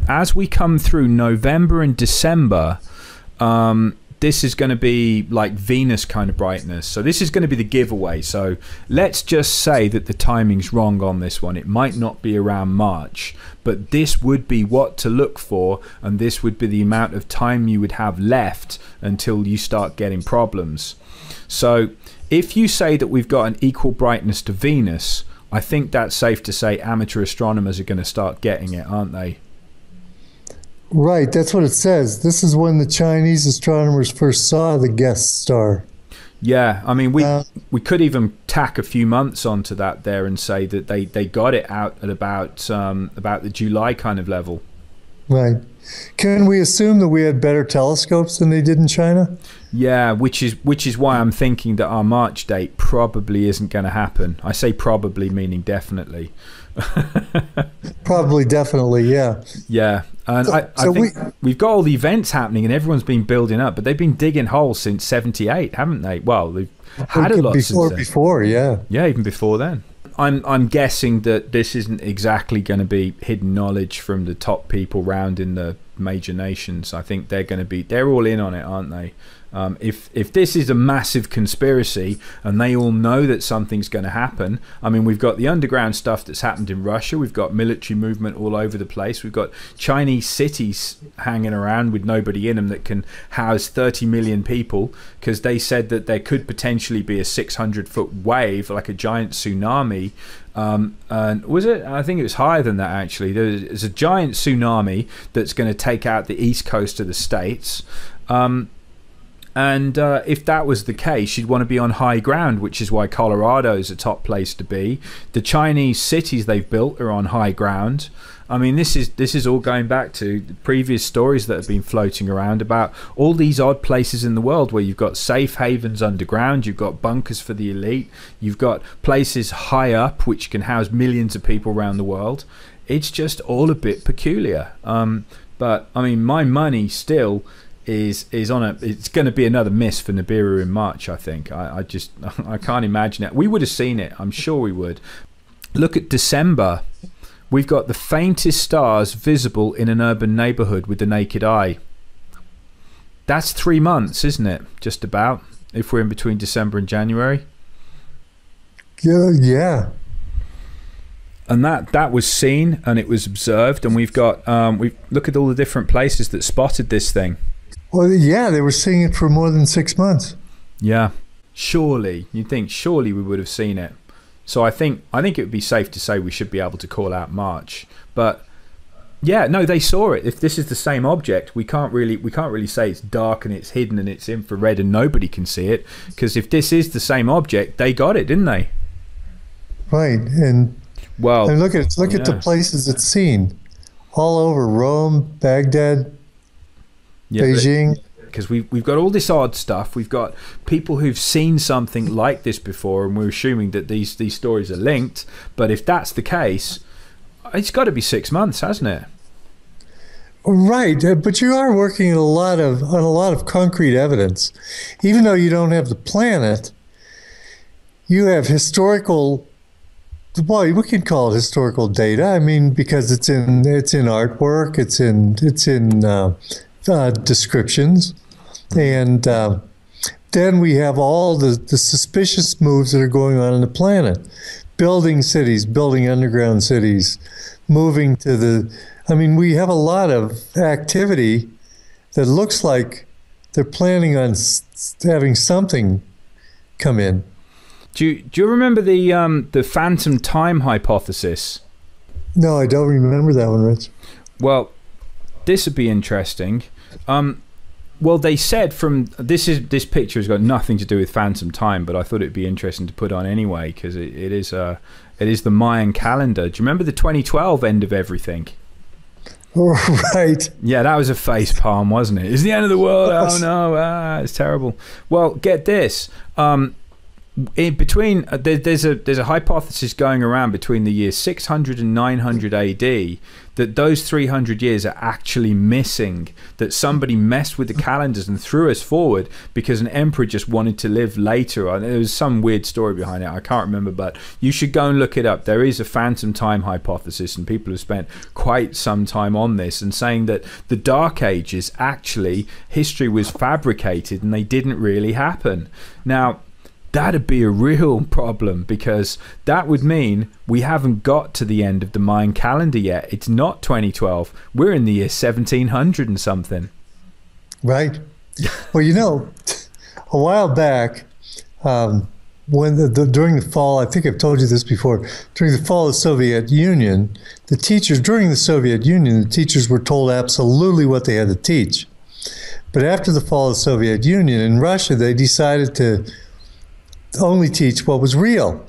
as we come through November and December, this is going to be like Venus kind of brightness. So this is going to be the giveaway. So let's just say that the timing's wrong on this one. It might not be around March, but this would be what to look for, and this would be the amount of time you would have left until you start getting problems. So if you say that we've got an equal brightness to Venus, I think that's safe to say amateur astronomers are going to start getting it, aren't they? Right, that's what it says. This is when the Chinese astronomers first saw the guest star. Yeah, I mean, we could even tack a few months onto that there and say that they got it out at about the July kind of level. Right. Can we assume that we had better telescopes than they did in China? Yeah, which is why I'm thinking that our March date probably isn't going to happen. I say probably, meaning definitely. Probably, definitely, yeah. Yeah, and I think we've got all the events happening and everyone's been building up, but they've been digging holes since '78, haven't they? Well, they've had a lot since then. Before, yeah. Yeah, even before then. I'm guessing that this isn't exactly going to be hidden knowledge from the top people round in the major nations. I think they're all in on it, aren't they? If this is a massive conspiracy and they all know that something's going to happen, I mean, we've got the underground stuff that's happened in Russia, we've got military movement all over the place, we've got Chinese cities hanging around with nobody in them that can house 30 million people, because they said that there could potentially be a 600-foot wave, like a giant tsunami. And was it? I think it was higher than that, actually. There's a giant tsunami that's going to take out the east coast of the States. And if that was the case, you'd want to be on high ground, which is why Colorado is a top place to be. The Chinese cities they've built are on high ground. I mean, this is all going back to the previous stories that have been floating around about all these odd places in the world where you've got safe havens underground, you've got bunkers for the elite, you've got places high up which can house millions of people around the world. It's just all a bit peculiar. But I mean, my money still is on it's going to be another miss for Nibiru in March. I think I can't imagine it. We would have seen it, I'm sure we would. Look at December. We've got the faintest stars visible in an urban neighborhood with the naked eye. That's 3 months, isn't it? Just about, if we're in between December and January. Yeah. And that was seen and it was observed, and we've got we look at all the different places that spotted this thing. Well, yeah, they were seeing it for more than 6 months. Yeah, surely we would have seen it. So I think it would be safe to say we should be able to call out March. But yeah, no, they saw it. If this is the same object, we can't really say it's dark and it's hidden and it's infrared and nobody can see it, because if this is the same object, they got it, didn't they? Right, and look at the places it's seen, all over Rome, Baghdad, Beijing. Because we've got all this odd stuff. We've got people who've seen something like this before, and we're assuming that these stories are linked. But if that's the case, it's got to be 6 months, hasn't it? Right, but you are working on a lot of concrete evidence. Even though you don't have the planet, you have historical. Well, we can call it historical data. I mean, because it's in artwork, it's in descriptions. And then we have all the suspicious moves that are going on the planet. Building cities, building underground cities, moving to we have a lot of activity that looks like they're planning on having something come in. Do you remember the phantom time hypothesis? No, I don't remember that one, Rich. Well, this would be interesting. Well, they said this picture has got nothing to do with phantom time, but I thought it'd be interesting to put on anyway, because it is the Mayan calendar. Do you remember the 2012 end of everything? Right. Yeah, that was a face palm, wasn't it? It's the end of the world. Oh no, it's terrible. Well, get this. In between, there's a hypothesis going around between the years 600 and 900 AD that those 300 years are actually missing, that somebody messed with the calendars and threw us forward because an emperor just wanted to live later. There was some weird story behind it, I can't remember, but you should go and look it up. There is a phantom time hypothesis, and people have spent quite some time on this and saying that the Dark Ages, actually history was fabricated and they didn't really happen. Now, that'd be a real problem, because that would mean we haven't got to the end of the Mayan calendar yet. It's not 2012. We're in the year 1700 and something. Right. Well, a while back, when during the fall, I think I've told you this before, during the fall of the Soviet Union, the teachers were told absolutely what they had to teach. But after the fall of the Soviet Union in Russia, they decided to only teach what was real.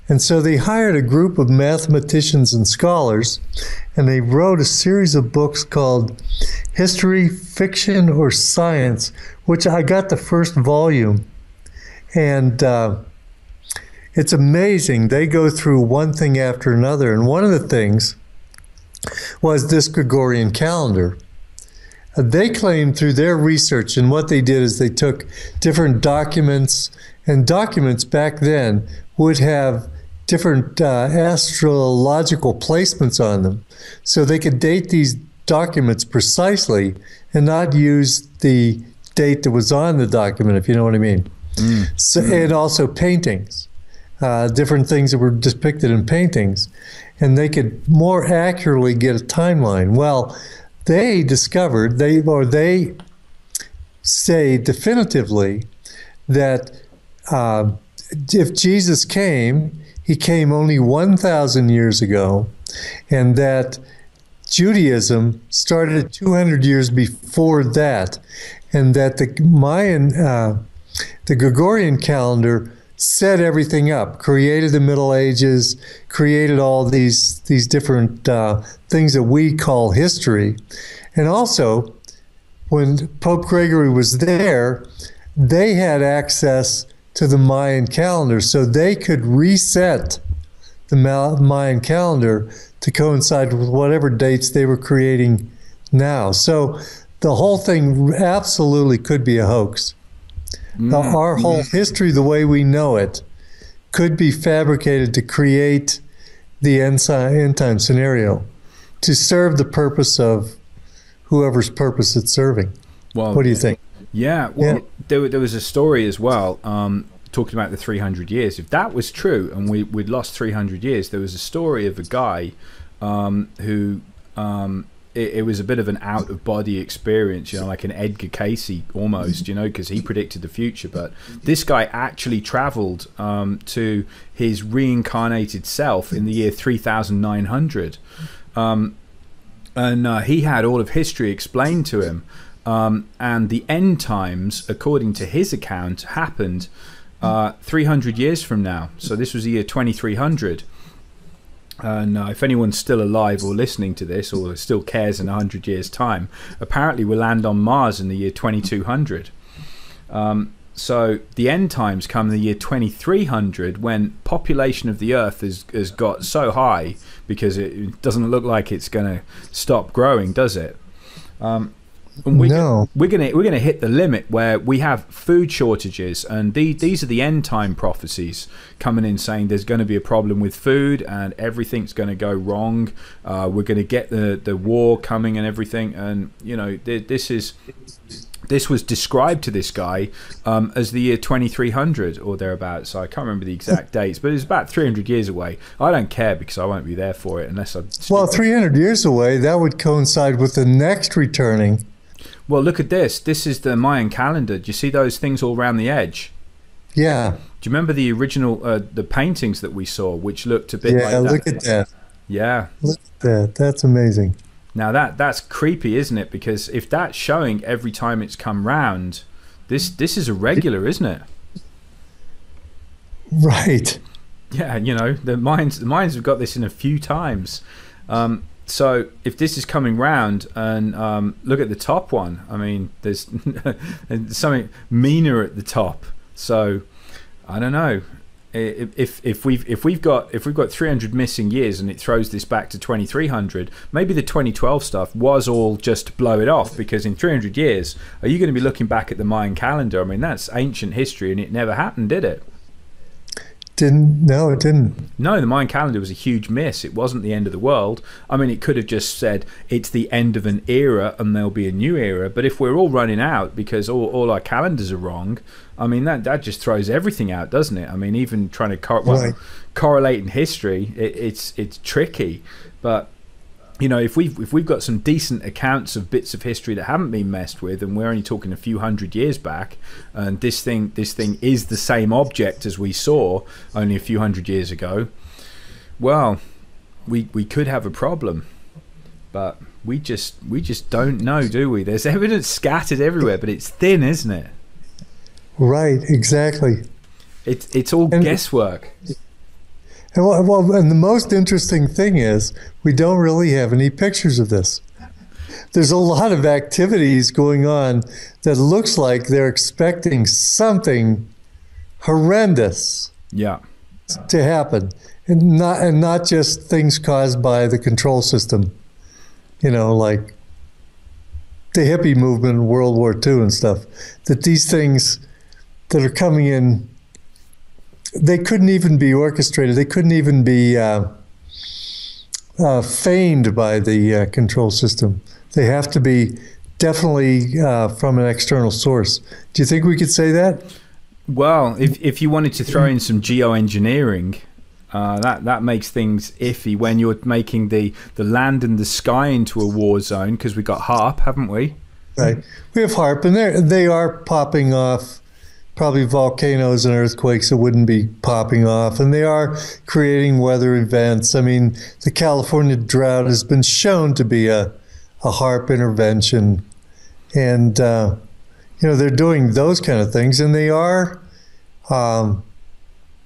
And so they hired a group of mathematicians and scholars, and they wrote a series of books called History, Fiction, or Science, which I got the first volume. And it's amazing. They go through one thing after another. And one of the things was this Gregorian calendar. They claimed through their research, and what they did is they took different documents, and documents back then would have different astrological placements on them. So they could date these documents precisely and not use the date that was on the document, if you know what I mean. So, and also paintings, different things that were depicted in paintings, and they could more accurately get a timeline. Well, they discovered, they say definitively that if Jesus came, he came only 1,000 years ago, and that Judaism started 200 years before that, and that the Mayan, the Gregorian calendar set everything up, created the Middle Ages, created all these different things that we call history. And also, when Pope Gregory was there, they had access to the Mayan calendar, so they could reset the Mayan calendar to coincide with whatever dates they were creating now. So the whole thing absolutely could be a hoax. Our whole history, the way we know it, could be fabricated to create the end time scenario to serve the purpose of whoever's purpose it's serving. Well, what do you think? Yeah, well, there was a story as well talking about the 300 years. If that was true and we'd lost 300 years, there was a story of a guy who... it was a bit of an out-of-body experience, you know, like an Edgar Cayce almost, you know, because he predicted the future. But this guy actually traveled to his reincarnated self in the year 3900. And he had all of history explained to him. And the end times, according to his account, happened 300 years from now. So this was the year 2300. And if anyone's still alive or listening to this or still cares in 100 years' time, apparently we'll land on Mars in the year 2200. So the end times come in the year 2300, when population of the Earth has got so high, because it doesn't look like it's going to stop growing, does it? And we're gonna hit the limit where we have food shortages, and these are the end time prophecies coming in saying there's going to be a problem with food and everything's going to go wrong. We're going to get the war coming and everything, and you know this was described to this guy as the year 2300 or thereabouts. So I can't remember the exact dates, but it's about 300 years away. I don't care because I won't be there for it unless I. Well, 300 years away, that would coincide with the next returning. Well, look at this. This is the Mayan calendar. Do you see those things all around the edge? Yeah. Do you remember the original, the paintings that we saw, which looked a bit like that? Yeah, look at that. Yeah. Look at that. That's amazing. Now, that's creepy, isn't it? Because if that's showing every time it's come round, this is irregular, isn't it? Right. Yeah, you know, the Mayans have got this in a few times. So if this is coming round, and look at the top one, I mean, there's something meaner at the top. So I don't know if we've got 300 missing years and it throws this back to 2300. Maybe the 2012 stuff was all just to blow it off, because in 300 years, are you going to be looking back at the Mayan calendar? I mean, that's ancient history, and it never happened, did it? No, it didn't. No, the Mayan calendar was a huge miss. It wasn't the end of the world. I mean, it could have just said it's the end of an era and there'll be a new era. But if we're all running out because all our calendars are wrong, I mean, that just throws everything out, doesn't it? I mean, even trying to correlate in history, it's tricky. But you know, if we've got some decent accounts of bits of history that haven't been messed with, and we're only talking a few hundred years back, and this thing is the same object as we saw only a few hundred years ago, well, we could have a problem. But we just don't know, do we? There's evidence scattered everywhere, but it's thin, isn't it? Right, exactly. It's all guesswork. And the most interesting thing is we don't really have any pictures of this. There's a lot of activities going on that looks like they're expecting something horrendous to happen, and not just things caused by the control system. You know, like the hippie movement in World War II and stuff, that these things that are coming in, they couldn't even be orchestrated. They couldn't even be feigned by the control system. They have to be definitely from an external source. Do you think we could say that? Well, if you wanted to throw in some geoengineering, that makes things iffy when you're making the land and the sky into a war zone, because we got HAARP, haven't we? Right. We have HAARP, and they are popping off probably volcanoes and earthquakes that wouldn't be popping off, and they are creating weather events. I mean, the California drought has been shown to be a HAARP intervention, and you know, they're doing those kind of things, and they are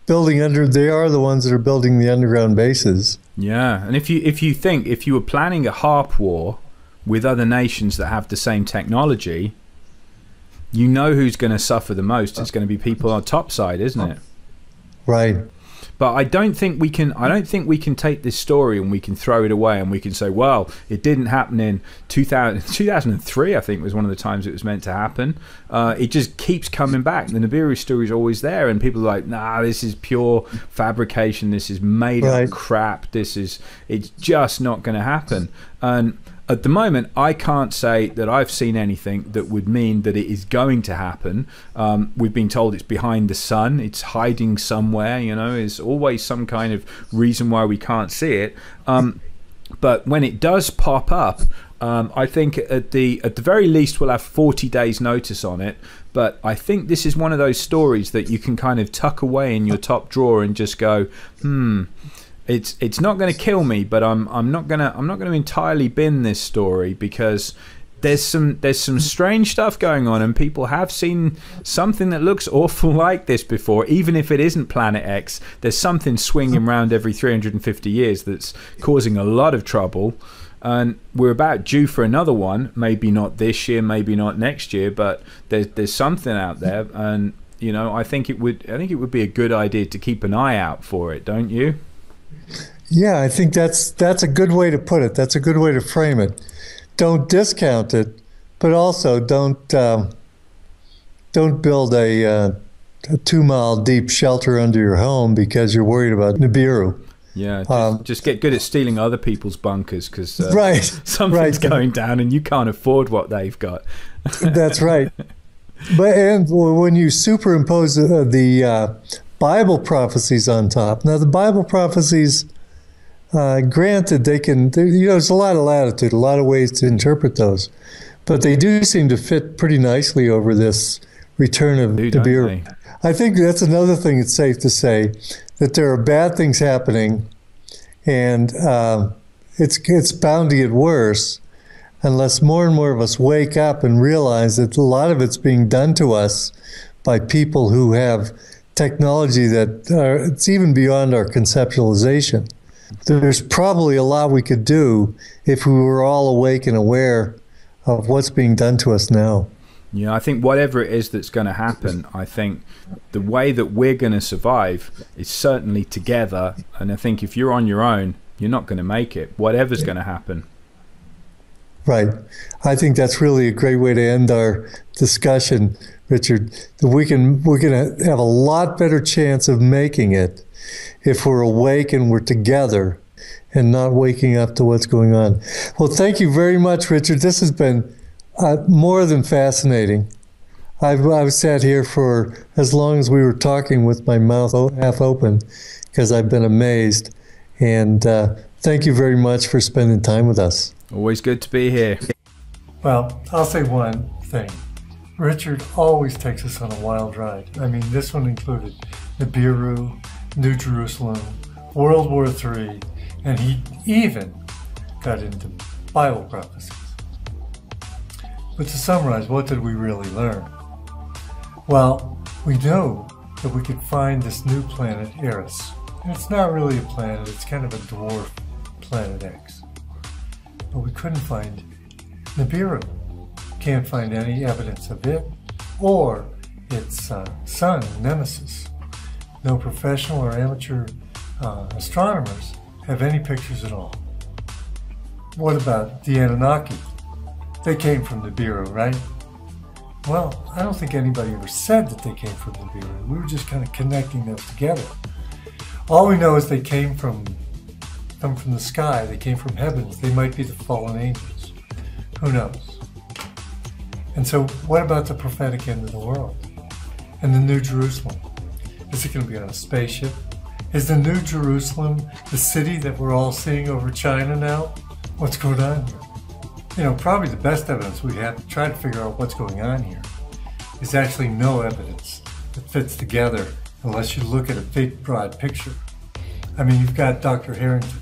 they are the ones that are building the underground bases. Yeah, and if you were planning a HAARP war with other nations that have the same technology, you know who's going to suffer the most. It's going to be people on top side, isn't it? Right. But I don't think we can take this story and we can throw it away and we can say, well, it didn't happen in 2003, I think was one of the times it was meant to happen. It just keeps coming back. The Nibiru story is always there, and people are like, nah, this is pure fabrication. This is made up crap. It's just not going to happen. And at the moment, I can't say that I've seen anything that would mean that it is going to happen. We've been told it's behind the sun, it's hiding somewhere, you know, there's always some kind of reason why we can't see it. But when it does pop up, I think at the very least we'll have 40 days notice on it. But I think this is one of those stories that you can kind of tuck away in your top drawer and just go, It's not going to kill me, but I'm not going to entirely bin this story, because there's some strange stuff going on, and people have seen something that looks awful like this before. Even if it isn't Planet X, there's something swinging around every 350 years that's causing a lot of trouble, and we're about due for another one. Maybe not this year, maybe not next year, but there's something out there, and you know, I think it would be a good idea to keep an eye out for it, don't you? Yeah, I think that's a good way to put it. That's a good way to frame it. Don't discount it, but also don't build a 2-mile deep shelter under your home because you're worried about Nibiru. Yeah, just get good at stealing other people's bunkers, because something's right. going down and you can't afford what they've got. That's right. And when you superimpose the Bible prophecies on top. Now, the Bible prophecies, granted, there's a lot of latitude, a lot of ways to interpret those, but they do seem to fit pretty nicely over this return of Nibiru. I think that's another thing it's safe to say, that there are bad things happening, and it's bound to get worse unless more and more of us wake up and realize that a lot of it's being done to us by people who have technology that it's even beyond our conceptualization. There's probably a lot we could do if we were all awake and aware of what's being done to us now. Yeah, I think whatever it is that's going to happen, I think the way that we're going to survive is certainly together. And I think if you're on your own, you're not going to make it, whatever's going to happen. Right. I think that's really a great way to end our discussion, Richard. We're going to have a lot better chance of making it if we're awake and we're together and not waking up to what's going on. Well, thank you very much, Richard. This has been more than fascinating. I've sat here for as long as we were talking with my mouth half open because I've been amazed. And Thank you very much for spending time with us. Always good to be here. Well, I'll say one thing. Richard always takes us on a wild ride. I mean, this one included Nibiru, New Jerusalem, World War III, and he even got into Bible prophecies. But to summarize, what did we really learn? Well, we know that we could find this new planet, Eris. And it's not really a planet, it's kind of a dwarf planet X. But we couldn't find Nibiru. Can't find any evidence of it or its sun, Nemesis. No professional or amateur astronomers have any pictures at all. What about the Anunnaki? They came from Nibiru, right? Well, I don't think anybody ever said that they came from Nibiru. We were just kind of connecting those together. All we know is they come from the sky. They came from heavens. They might be the fallen angels. Who knows? And so what about the prophetic end of the world? And the New Jerusalem? Is it going to be on a spaceship? Is the New Jerusalem the city that we're all seeing over China now? What's going on here? You know, probably the best evidence we have to try to figure out what's going on here is actually no evidence that fits together unless you look at a big, broad picture. I mean, you've got Dr. Harrington,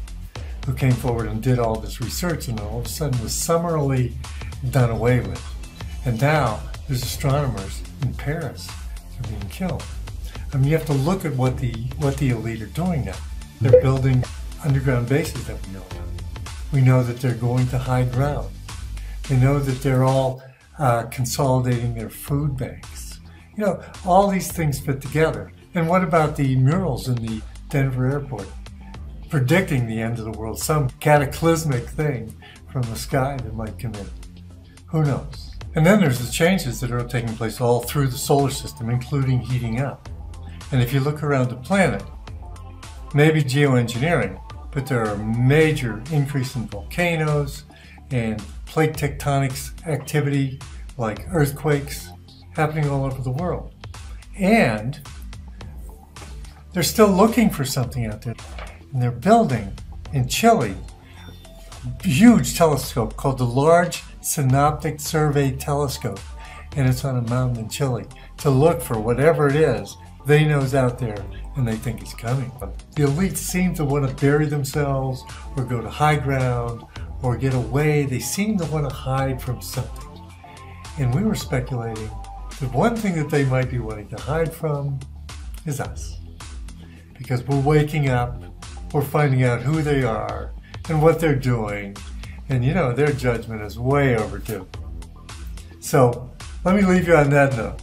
who came forward and did all this research and all of a sudden was summarily done away with. And now there's astronomers in Paris that are being killed. I mean, you have to look at what the elite are doing now. They're building underground bases that we know about. We know that they're going to high ground. They know that they're all consolidating their food banks. You know, all these things fit together. And what about the murals in the Denver airport predicting the end of the world, some cataclysmic thing from the sky that might come in? Who knows? And then there's the changes that are taking place all through the solar system, including heating up. And if you look around the planet, maybe geoengineering, but there are major increase in volcanoes and plate tectonics activity like earthquakes happening all over the world. And they're still looking for something out there. And they're building in Chile a huge telescope called the Large Synoptic Survey Telescope. And it's on a mountain in Chile to look for whatever it is they know is out there and they think is coming. The elite seem to want to bury themselves or go to high ground or get away. They seem to want to hide from something. And we were speculating that one thing that they might be wanting to hide from is us. Because we're waking up, we're finding out who they are and what they're doing. And you know, their judgment is way overdue. So let me leave you on that note.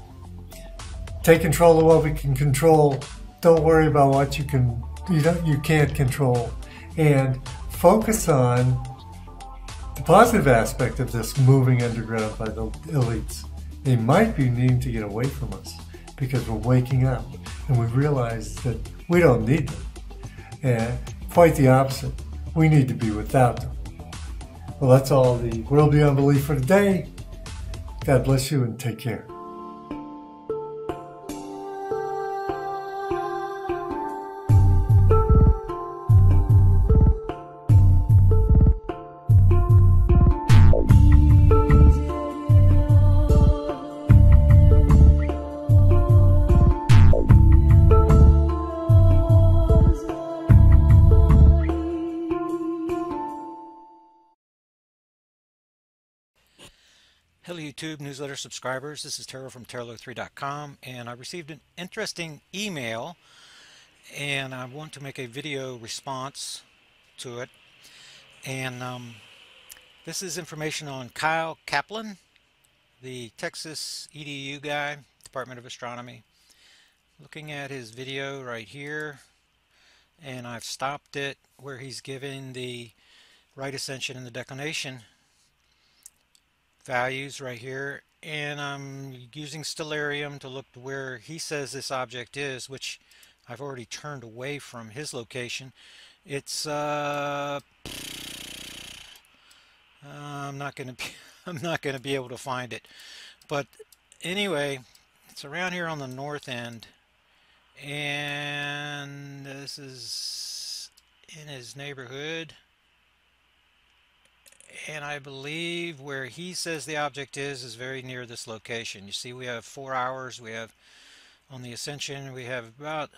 Take control of what we can control. Don't worry about what you can't control. And focus on the positive aspect of this moving underground by the elites. They might be needing to get away from us because we're waking up and we realize that we don't need them. And quite the opposite. We need to be without them. Well, that's all the World Beyond Belief for today. God bless you and take care. Hello YouTube newsletter subscribers, this is Terrell from Terrell03.com, and I received an interesting email and I want to make a video response to it. And this is information on Kyle Kaplan, the Texas EDU guy, Department of Astronomy. Looking at his video right here, and I've stopped it where he's giving the right ascension and the declination values right here, and I'm using Stellarium to look to where he says this object is, which I've already turned away from his location. It's I'm not going to be able to find it, but anyway, it's around here on the north end, and this is in his neighborhood. And I believe where he says the object is very near this location. You see, we have 4 hours. We have on the ascension, we have about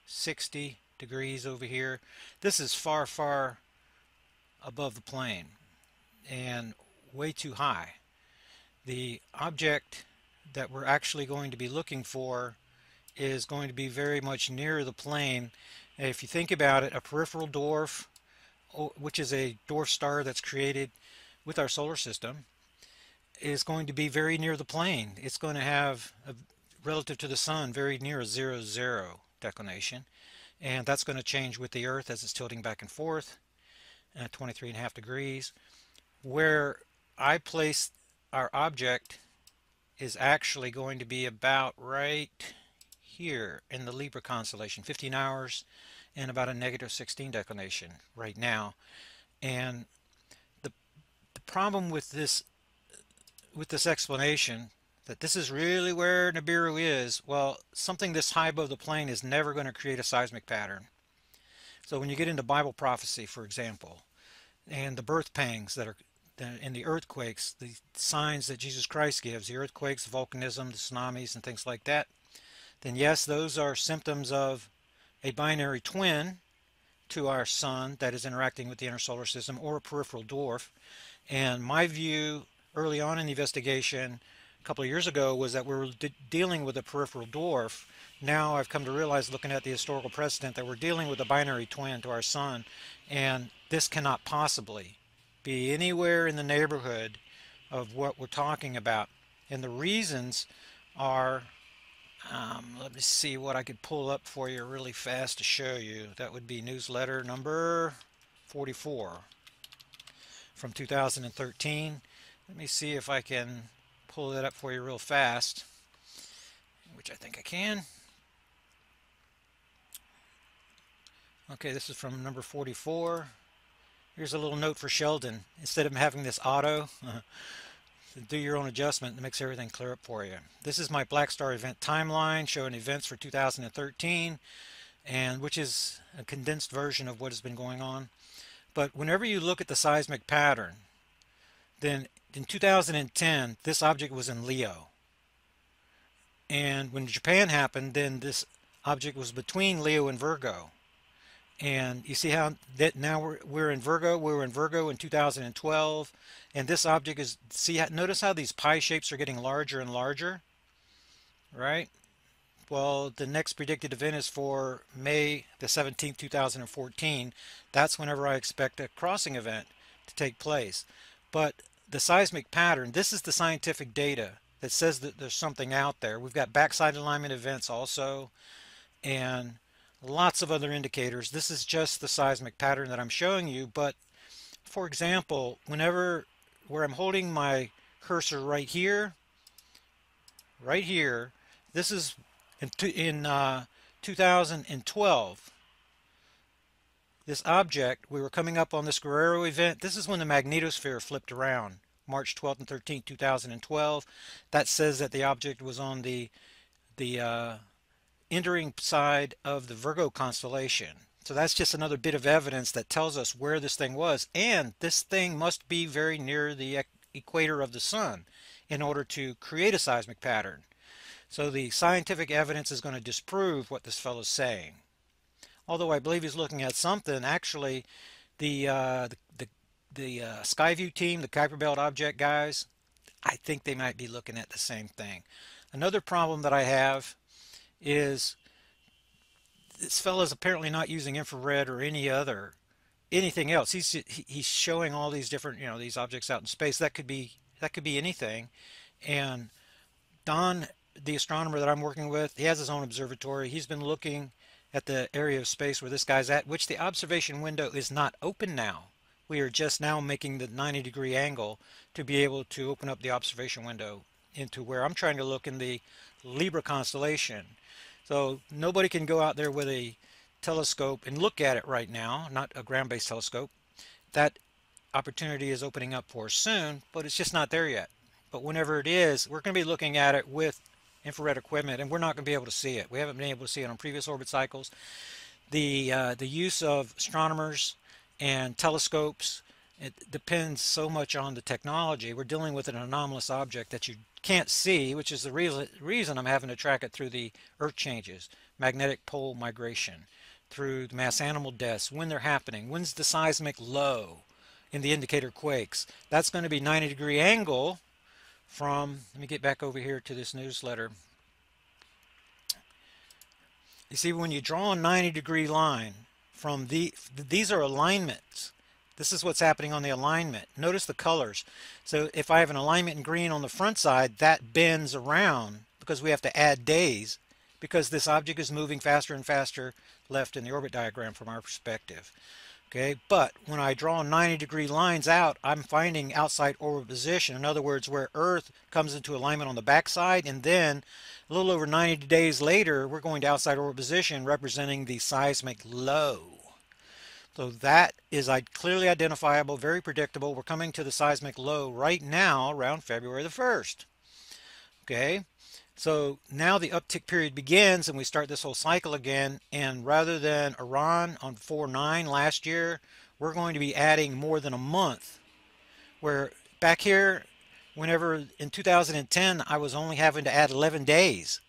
60 degrees over here. This is far, far above the plane and way too high. The object that we're actually going to be looking for is going to be very much near the plane. If you think about it, a peripheral dwarf, which is a dwarf star that's created with our solar system, is going to be very near the plane. It's going to have, relative to the sun, very near a 0-0 declination, and that's going to change with the Earth as it's tilting back and forth at 23.5 degrees. Where I place our object is actually going to be about right here in the Libra constellation, 15 hours and about a -16 declination right now. And the problem with this explanation, that this is really where Nibiru is, well, something this high above the plane is never going to create a seismic pattern. So when you get into Bible prophecy, for example, and the birth pangs that are in the earthquakes, the signs that Jesus Christ gives, the earthquakes, the volcanism, the tsunamis, and things like that, then yes, those are symptoms of a binary twin to our sun that is interacting with the inner solar system, or a peripheral dwarf. And my view early on in the investigation a couple of years ago was that we were dealing with a peripheral dwarf. Now I've come to realize, looking at the historical precedent, that we're dealing with a binary twin to our sun, and this cannot possibly be anywhere in the neighborhood of what we're talking about. And the reasons are, let me see what I could pull up for you really fast to show you. That would be newsletter number 44 from 2013. Let me see if I can pull that up for you real fast, which I think I can. Okay, this is from number 44. Here's a little note for Sheldon. Instead of having this auto, do your own adjustment. It makes everything clear up for you. This is my Black Star event timeline showing events for 2013, and which is a condensed version of what has been going on. But whenever you look at the seismic pattern, then in 2010, this object was in Leo. And when Japan happened, then this object was between Leo and Virgo. And you see how that now we're in Virgo. We were in Virgo in 2012, and this object is, notice how these pie shapes are getting larger and larger, right? Well, the next predicted event is for May the 17th, 2014. That's whenever I expect a crossing event to take place. But the seismic pattern, this is the scientific data that says that there's something out there. We've got backside alignment events also, and lots of other indicators. This is just the seismic pattern that I'm showing you. But for example, where I'm holding my cursor right here, this is in 2012. This object, we were coming up on this Guerrero event. This is when the magnetosphere flipped around, March 12th and 13th, 2012. That says that the object was on the entering side of the Virgo constellation. So that's just another bit of evidence that tells us where this thing was. And this thing must be very near the equator of the sun in order to create a seismic pattern. So the scientific evidence is going to disprove what this fellow's saying. Although I believe he's looking at something. Actually, the Skyview team, the Kuiper Belt object guys, I think they might be looking at the same thing. Another problem that I have is this fellow's apparently not using infrared or anything else. He's showing all these different, these objects out in space. That could be anything. And Don, the astronomer that I'm working with, he has his own observatory. He's been looking at the area of space where this guy's at, which the observation window is not open now. We are just now making the 90-degree angle to be able to open up the observation window into where I'm trying to look in the Libra constellation. So nobody can go out there with a telescope and look at it right now, not a ground-based telescope. That opportunity is opening up for us soon, but it's just not there yet. But whenever it is, we're going to be looking at it with infrared equipment, and we're not going to be able to see it. We haven't been able to see it on previous orbit cycles. The use of astronomers and telescopes It depends so much on the technology. We're dealing with an anomalous object that you can't see, which is the reason I'm having to track it through the earth changes, magnetic pole migration, through the mass animal deaths, when they're happening, when's the seismic low in the indicator quakes. That's going to be 90-degree angle from, let me get back over here to this newsletter. You see, when you draw a 90-degree line from these are alignments. This is what's happening on the alignment. Notice the colors. So if I have an alignment in green on the front side, that bends around because we have to add days because this object is moving faster and faster left in the orbit diagram from our perspective. Okay, but when I draw 90-degree lines out, I'm finding outside orbit position. In other words, where Earth comes into alignment on the backside, and then a little over 90 days later, we're going to outside orbit position representing the seismic low. So that is clearly identifiable, very predictable. We're coming to the seismic low right now around February the 1st. Okay, so now the uptick period begins and we start this whole cycle again. And rather than Iran on 4/9 last year, we're going to be adding more than a month. Where back here, whenever in 2010, I was only having to add 11 days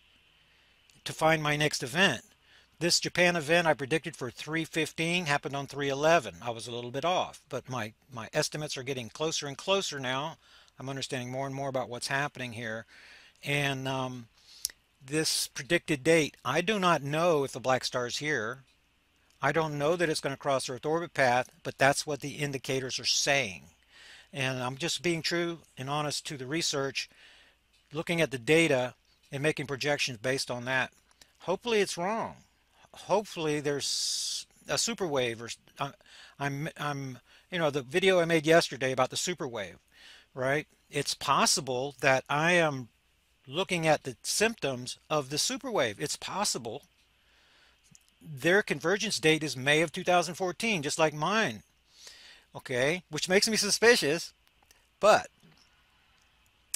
to find my next event. This Japan event I predicted for 3/15 happened on 3/11. I was a little bit off, but my estimates are getting closer and closer now. I'm understanding more and more about what's happening here. And this predicted date, I do not know if the black star is here. I don't know that it's going to cross Earth orbit path, but that's what the indicators are saying. And I'm just being true and honest to the research, looking at the data and making projections based on that. Hopefully it's wrong. Hopefully there's a super wave, or you know, the video I made yesterday about the super wave, right? It's possible that I am looking at the symptoms of the super wave. It's possible. Their convergence date is May of 2014, just like mine. Okay, which makes me suspicious, but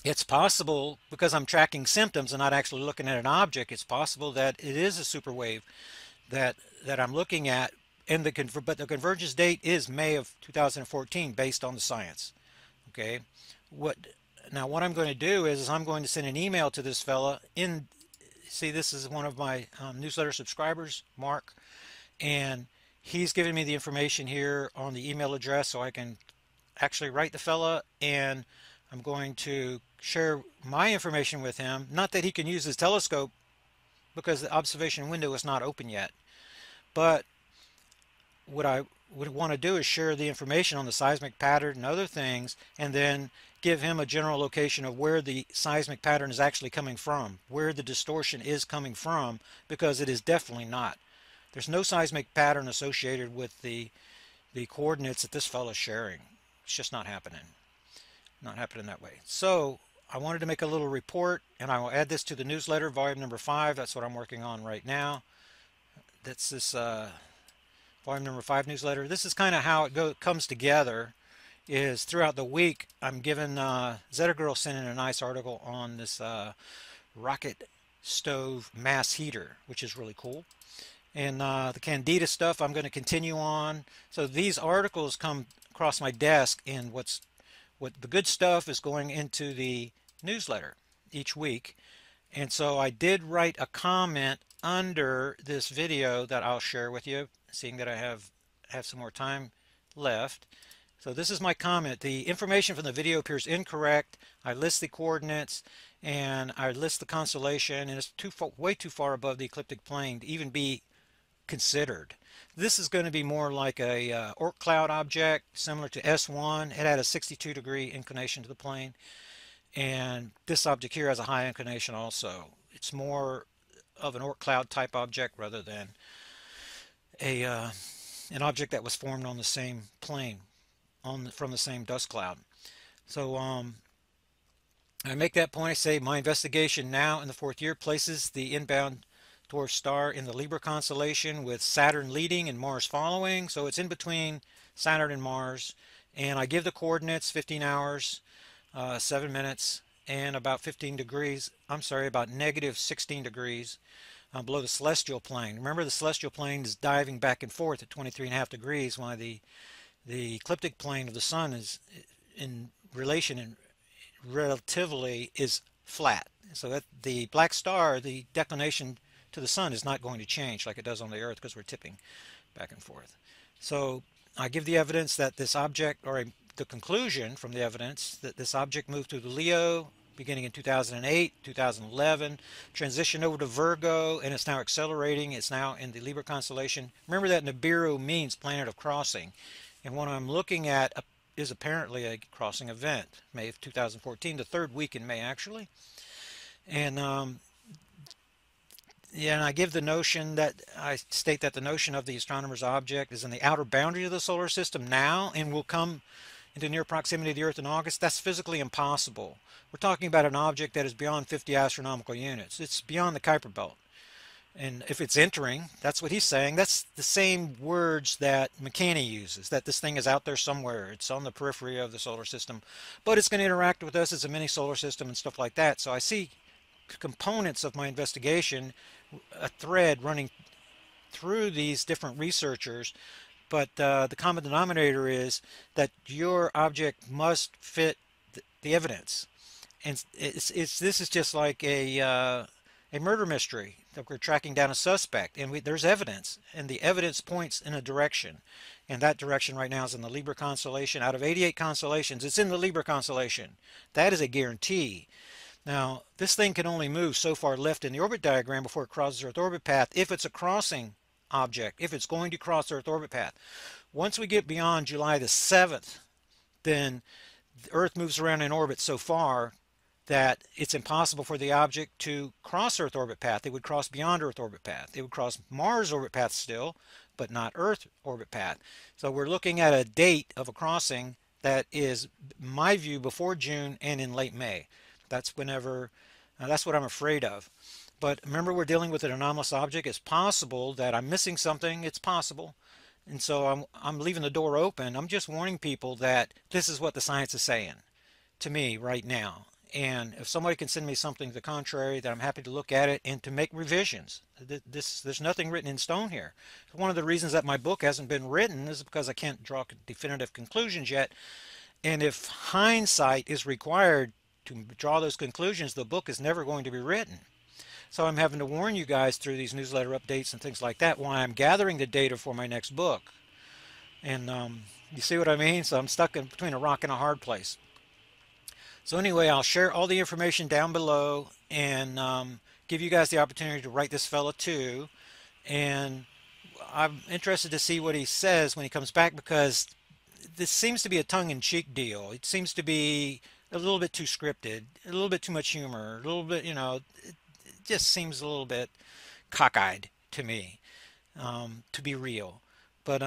it's possible because I'm tracking symptoms and not actually looking at an object. It's possible that it is a super wave that I'm looking at, and but the convergence date is May of 2014 based on the science. Okay, what I'm going to do is I'm going to send an email to this fella. See, this is one of my newsletter subscribers, Mark, and he's giving me the information here on the email address so I can actually write the fella, and I'm going to share my information with him. Not that he can use his telescope because the observation window is not open yet. But what I would want to do is share the information on the seismic pattern and other things, and then give him a general location of where the seismic pattern is actually coming from, where the distortion is coming from, because it is definitely not. There's no seismic pattern associated with the coordinates that this fellow's sharing. It's just not happening. Not happening that way. So I wanted to make a little report, and I will add this to the newsletter, volume number 5. That's what I'm working on right now. That's this volume number 5 newsletter. This is kind of how it comes together. Is throughout the week I'm given Zeta Girl sent in a nice article on this rocket stove mass heater, which is really cool. And the Candida stuff I'm going to continue on. So these articles come across my desk, and what the good stuff is going into the newsletter each week. And so I did write a comment under this video that I'll share with you, seeing that I have some more time left. So this is my comment. The information from the video appears incorrect. I list the coordinates and I list the constellation, and it's way too far above the ecliptic plane to even be considered. This is going to be more like a Oort cloud object, similar to S1. It had a 62-degree inclination to the plane, and this object here has a high inclination also. It's more of an Oort cloud type object rather than an object that was formed on the same plane, from the same dust cloud. So I make that point. I say my investigation now in the 4th year places the inbound dwarf star in the Libra constellation, with Saturn leading and Mars following. So it's in between Saturn and Mars, and I give the coordinates: 15 hours, 7 minutes, and about 15 degrees. I'm sorry, about negative 16 degrees below the celestial plane. Remember, the celestial plane is diving back and forth at 23.5 degrees, while the the ecliptic plane of the sun is in relation and relatively is flat. So that the black star, the declination to the sun is not going to change like it does on the Earth because we're tipping back and forth. So I give the evidence that this object, or the conclusion from the evidence that this object moved through the Leo beginning in 2008, 2011, transitioned over to Virgo, and it's now accelerating. It's now in the Libra constellation. Remember that Nibiru means planet of crossing, and what I'm looking at is apparently a crossing event, May of 2014, the third week in May actually. And yeah, and I give the notion that I state that the notion of the astronomer's object is in the outer boundary of the solar system now and will come into near proximity to the Earth in August. That's physically impossible. We're talking about an object that is beyond 50 astronomical units. It's beyond the Kuiper Belt. And if it's entering, that's what he's saying. That's the same words that McCanney uses, that this thing is out there somewhere. It's on the periphery of the solar system, but it's going to interact with us as a mini solar system and stuff like that. So I see components of my investigation, a thread running through these different researchers, but the common denominator is that your object must fit the evidence. And this is just like a murder mystery that we're tracking down a suspect, and there's evidence, and the evidence points in a direction, and that direction right now is in the Libra constellation. Out of 88 constellations, it's in the Libra constellation. That is a guarantee. Now, this thing can only move so far left in the orbit diagram before it crosses Earth orbit path if it's a crossing object, if it's going to cross Earth orbit path. Once we get beyond July the 7th, then the Earth moves around in orbit so far that it's impossible for the object to cross Earth orbit path. It would cross beyond Earth orbit path. It would cross Mars orbit path still, but not Earth orbit path. So we're looking at a date of a crossing that is, in my view, before June and in late May. That's whenever, that's what I'm afraid of. But remember, we're dealing with an anomalous object. It's possible that I'm missing something. It's possible. And so I'm leaving the door open. I'm just warning people that this is what the science is saying to me right now. And if somebody can send me something to the contrary, then I'm happy to look at it and to make revisions. There's nothing written in stone here. One of the reasons that my book hasn't been written is because I can't draw definitive conclusions yet. And if hindsight is required to draw those conclusions, the book is never going to be written. So I'm having to warn you guys through these newsletter updates and things like that why I'm gathering the data for my next book. And you see what I mean? So I'm stuck in between a rock and a hard place. So anyway, I'll share all the information down below and give you guys the opportunity to write this fella too. And I'm interested to see what he says when he comes back, because this seems to be a tongue-in-cheek deal. It seems to be a little bit too scripted, a little bit too much humor, a little bit, you know, it just seems a little bit cockeyed to me, to be real. But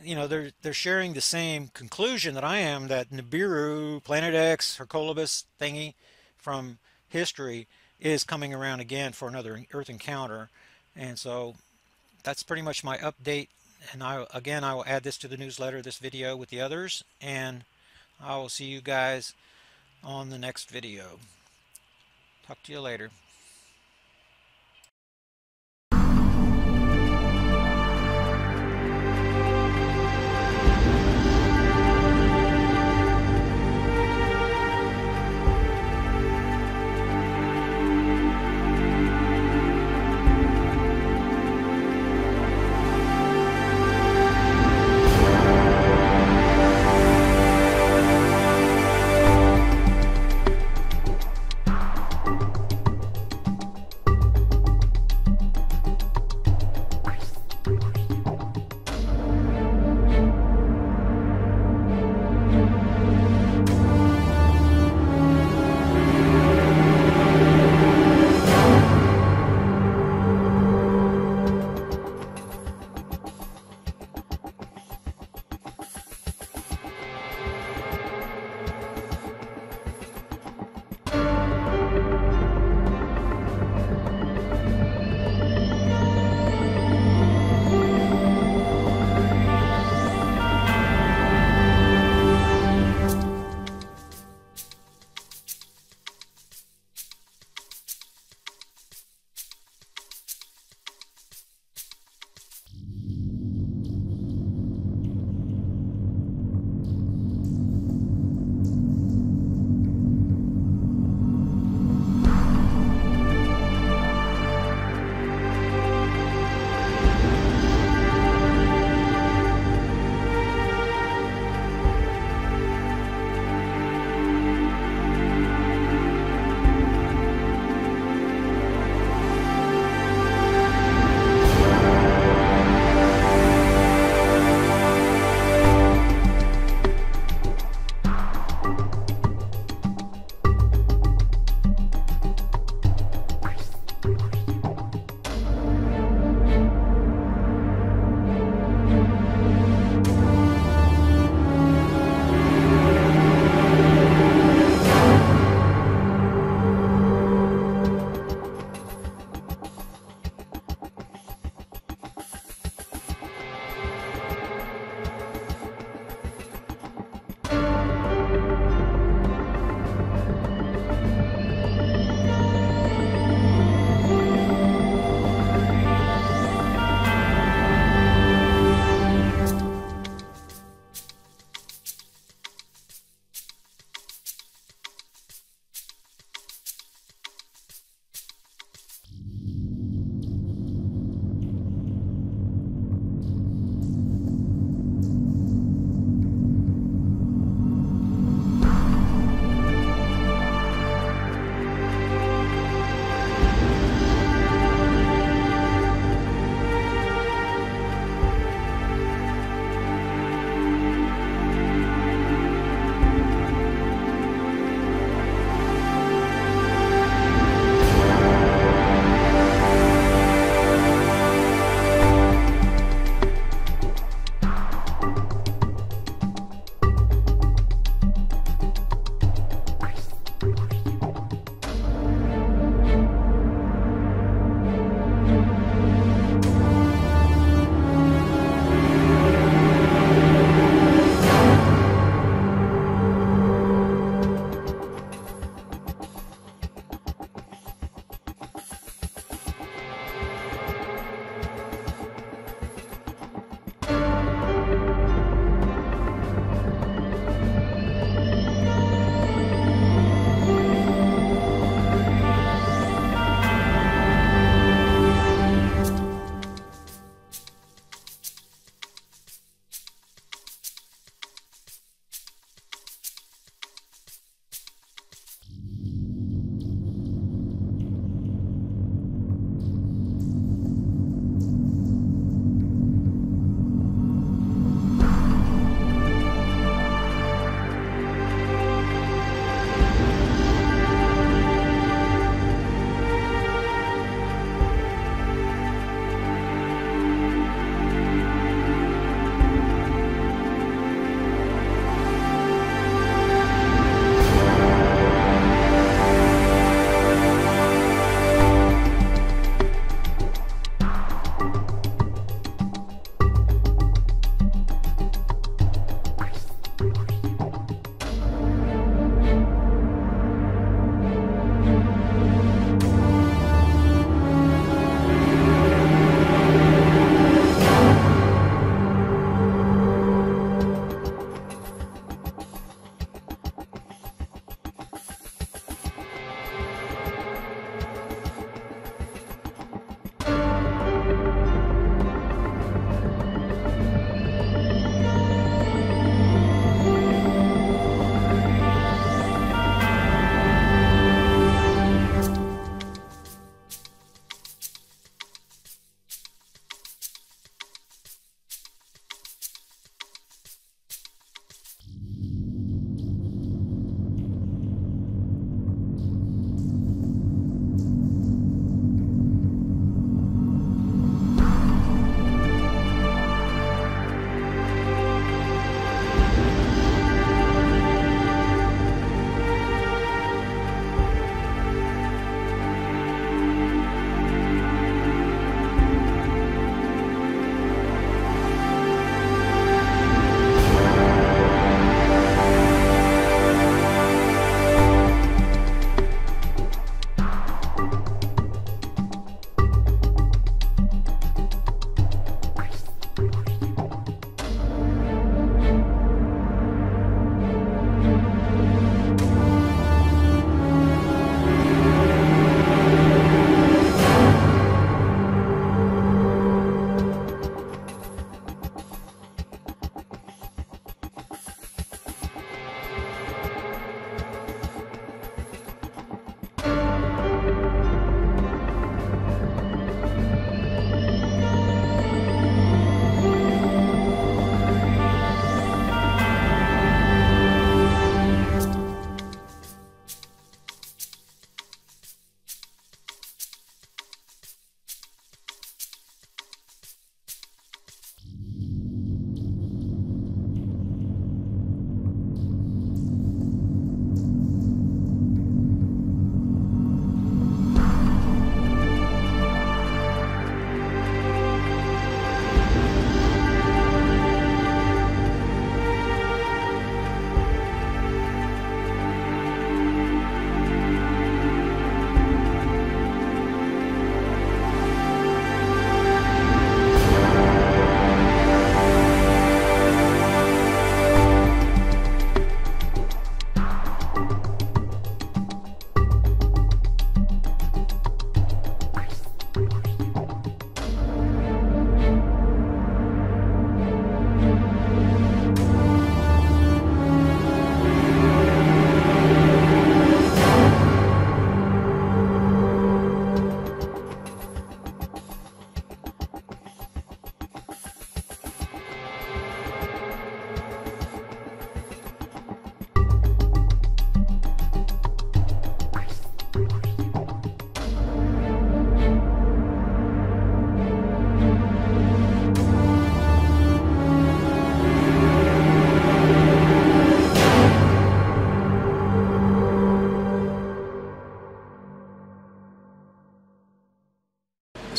you know, they're sharing the same conclusion that I am, that Nibiru, Planet X, Hercolubus thingy from history is coming around again for another Earth encounter. And so that's pretty much my update. And I will add this to the newsletter, this video with the others, and I will see you guys on the next video. Talk to you later.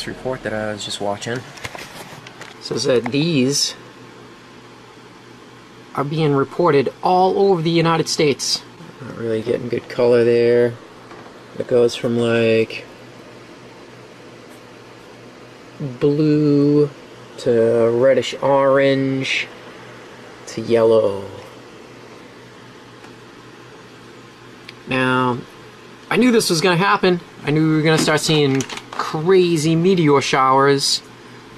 this report that I was just watching. It says that these are being reported all over the United States. Not really getting good color there. It goes from like blue to reddish orange to yellow. Now, I knew this was going to happen. I knew we were going to start seeing crazy meteor showers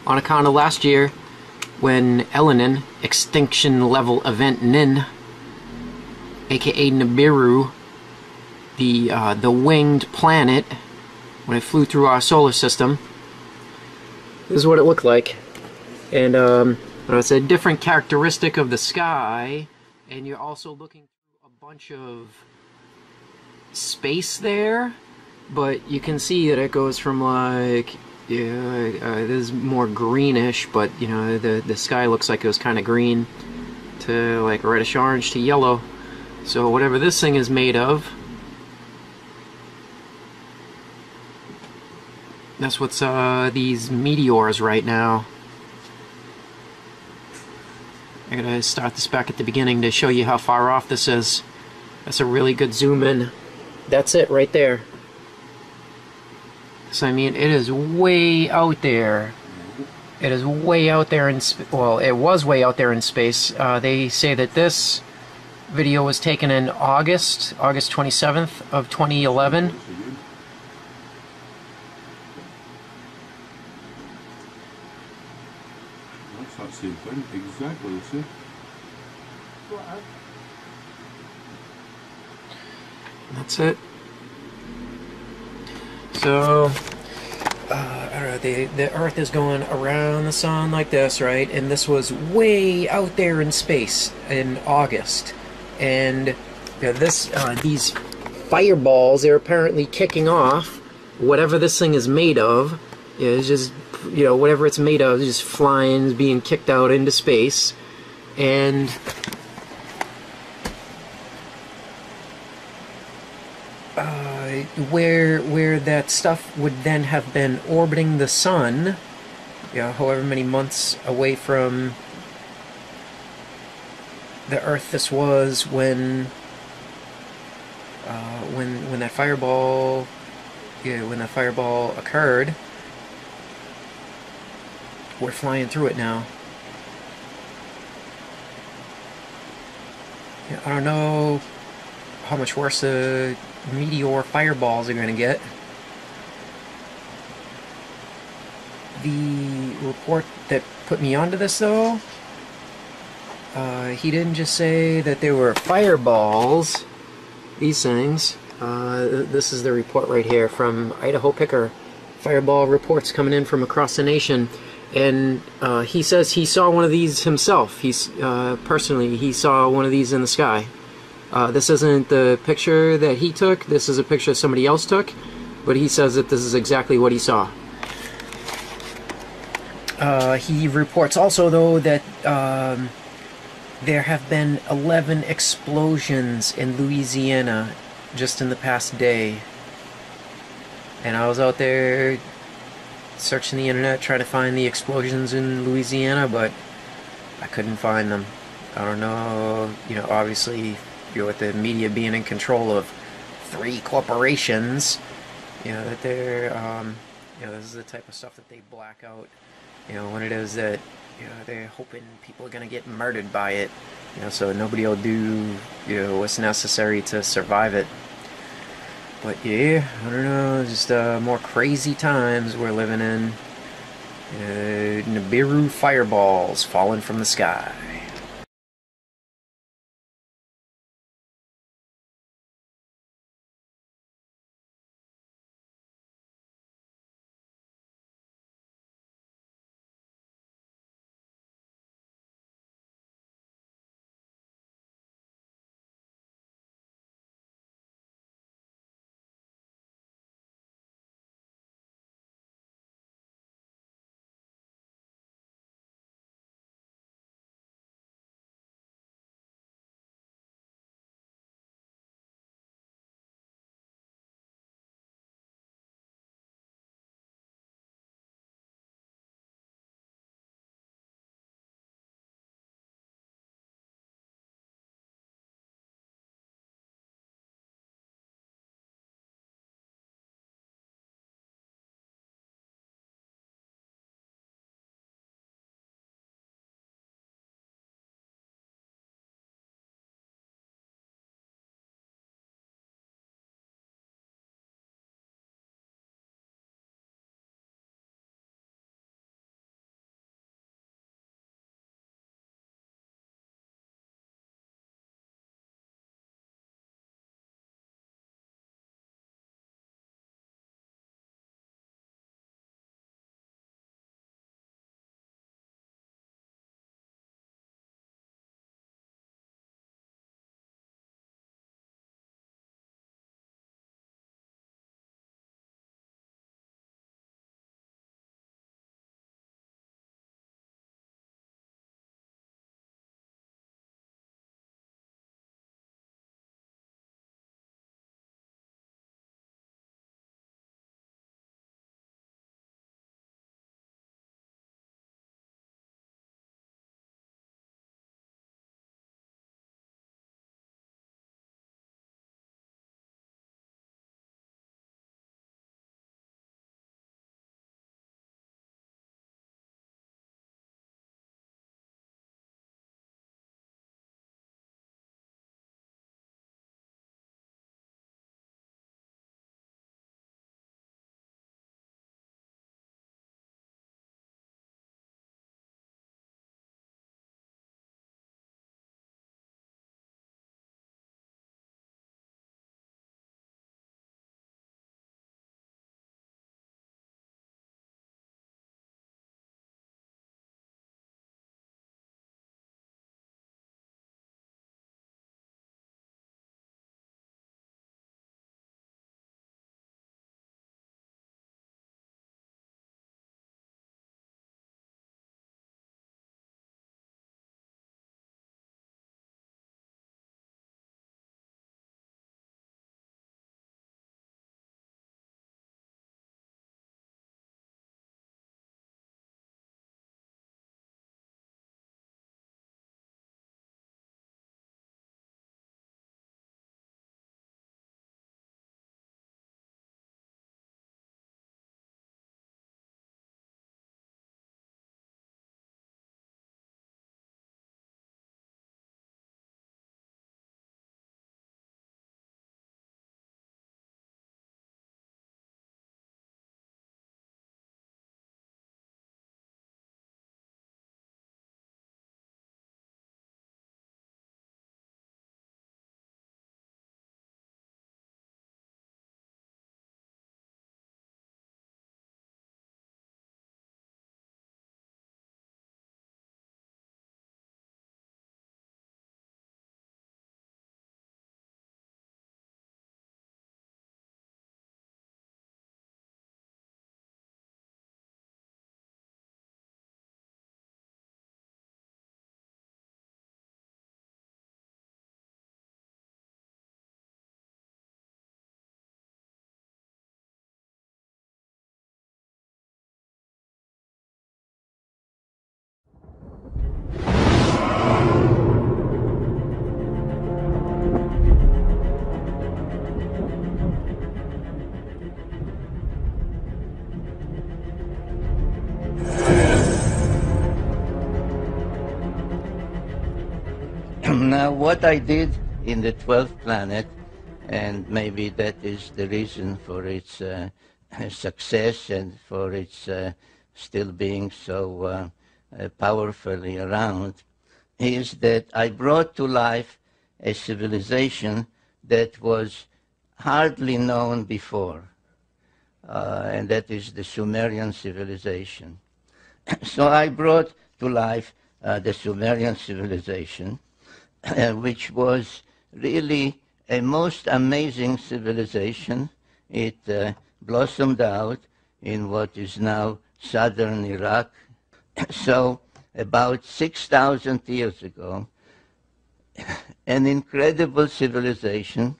on account of last year when Elenin, extinction level event Nin, aka Nibiru, the winged planet, when it flew through our solar system. This is what it looked like. And but it's a different characteristic of the sky, and you're also looking through a bunch of space there, but you can see that it goes from like, this is more greenish, but you know, the sky looks like it was kind of green to like reddish orange to yellow. So whatever this thing is made of, that's what's these meteors right now. I'm gonna start this back at the beginning to show you how far off this is. That's a really good zoom in. That's it right there. So I mean, it is way out there. It is way out there in well, it was way out there in space. They say that this video was taken in August 27th of 2011. That's that same thing, exactly the same. That's it. So, I don't know, the Earth is going around the sun like this, right? And this was way out there in space in August. And you know, these fireballs, they're apparently kicking off whatever this thing is made of. It's just, you know, whatever it's made of is just flying, being kicked out into space. And where that stuff would then have been orbiting the sun, you know, however many months away from the Earth this was when that fireball, when that fireball occurred. We're flying through it now. Yeah, I don't know how much worse the meteor fireballs are going to get. The report that put me onto this, though, he didn't just say that they were fireballs, these things. This is the report right here from Idaho Picker. Fireball reports coming in from across the nation. And he says he saw one of these himself. He's personally, he saw one of these in the sky. This isn't the picture that he took. This is a picture somebody else took. But he says that this is exactly what he saw. He reports also, though, that there have been 11 explosions in Louisiana just in the past day. And I was out there searching the internet trying to find the explosions in Louisiana, but I couldn't find them. I don't know, you know, obviously, you know, with the media being in control of 3 corporations, you know, that they're, you know, this is the type of stuff that they black out, you know, when it is that, you know, they're hoping people are going to get murdered by it, you know, so nobody will do, you know, what's necessary to survive it. But yeah, I don't know, just more crazy times we're living in. Nibiru fireballs falling from the sky. what I did in the 12th planet, and maybe that is the reason for its success and for its still being so powerfully around, is that I brought to life a civilization that was hardly known before, and that is the Sumerian civilization. So I brought to life the Sumerian civilization, which was really a most amazing civilization. It blossomed out in what is now southern Iraq. So about 6,000 years ago, an incredible civilization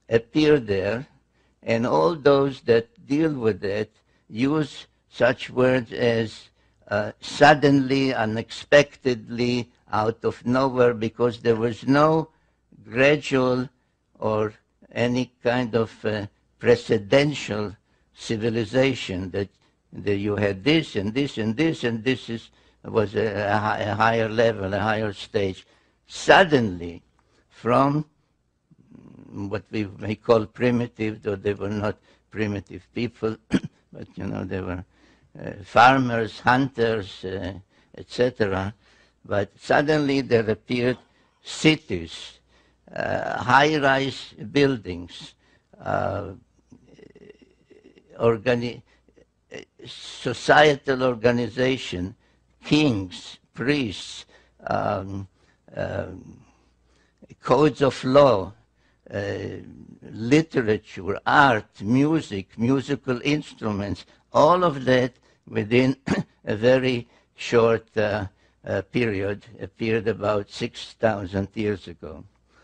appeared there, and all those that deal with it use such words as suddenly, unexpectedly, out of nowhere, because there was no gradual or any kind of precedential civilization that you had this and this and this, and this was a higher level, a higher stage. Suddenly, from what we may call primitive, though they were not primitive people, but they were farmers, hunters, etc. But suddenly there appeared cities, high-rise buildings, societal organization, kings, priests, codes of law, literature, art, music, musical instruments, all of that within a very short period, appeared about 6,000 years ago.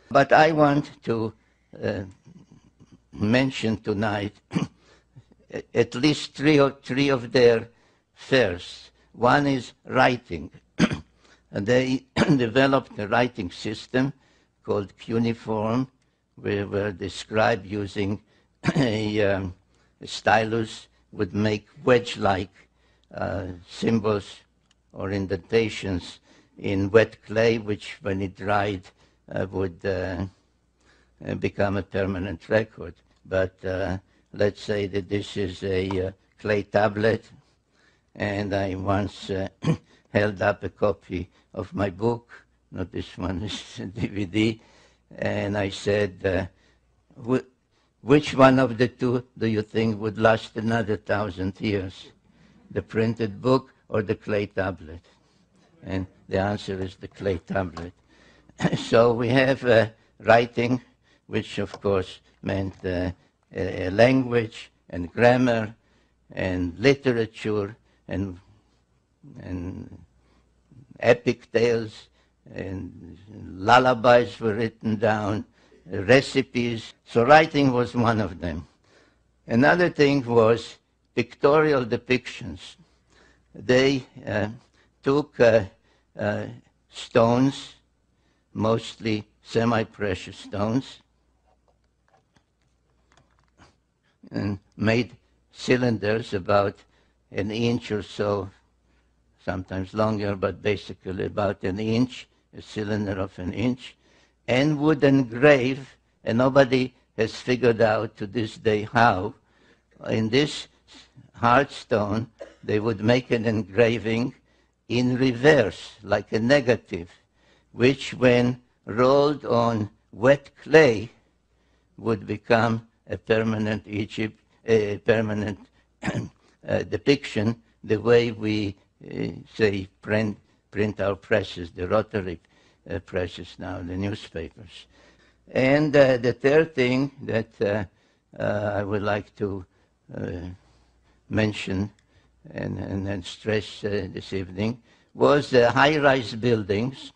But I want to mention tonight at least three of their firsts. One is writing. They developed a writing system called cuneiform, where the scribe using a stylus would make wedge-like symbols or indentations in wet clay, which when it dried would become a permanent record. But let's say that this is a clay tablet, and I once held up a copy of my book, not this one, this DVD, and I said, which one of the two do you think would last another 1,000 years? The printed book or the clay tablet? And the answer is the clay tablet. So we have writing, which of course meant a language and grammar and literature and epic tales, and lullabies were written down, recipes. So writing was one of them. Another thing was pictorial depictions. They took stones, mostly semi-precious stones, and made cylinders about an inch or so, sometimes longer, but basically about an inch, a cylinder of an inch, and would engrave, and nobody has figured out to this day how, in this hard stone, they would make an engraving in reverse, like a negative, which when rolled on wet clay would become a permanent depiction, the way we say print our presses, the rotary presses now, the newspapers. And the third thing that I would like to mention and stress this evening was high-rise buildings.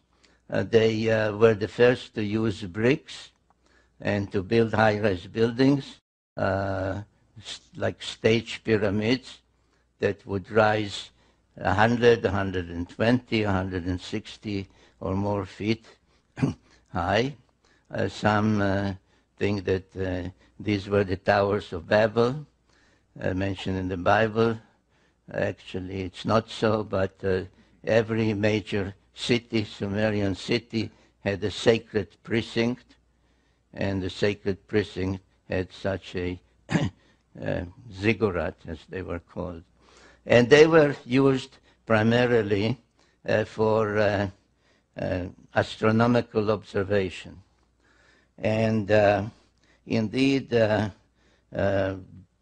They were the first to use bricks and to build high-rise buildings, like stage pyramids that would rise 100, 120, 160 or more feet high. Some think that these were the towers of Babel, mentioned in the Bible. Actually, it's not so, but every major city, Sumerian city, had a sacred precinct, and the sacred precinct had such a ziggurat, as they were called. And they were used primarily for astronomical observation. And indeed, their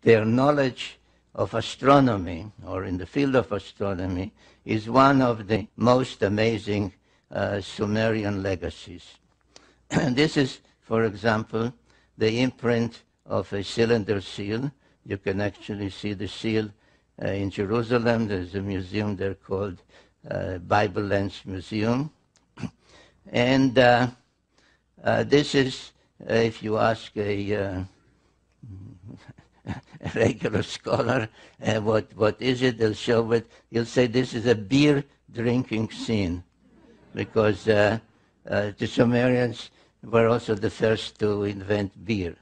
knowledge of astronomy, or in the field of astronomy, is one of the most amazing Sumerian legacies. And this is, for example, the imprint of a cylinder seal. You can actually see the seal in Jerusalem. There's a museum there called Bible Lens Museum. And this is, if you ask a regular scholar, what is it? They'll show it. He'll say this is a beer drinking scene, because the Sumerians were also the first to invent beer.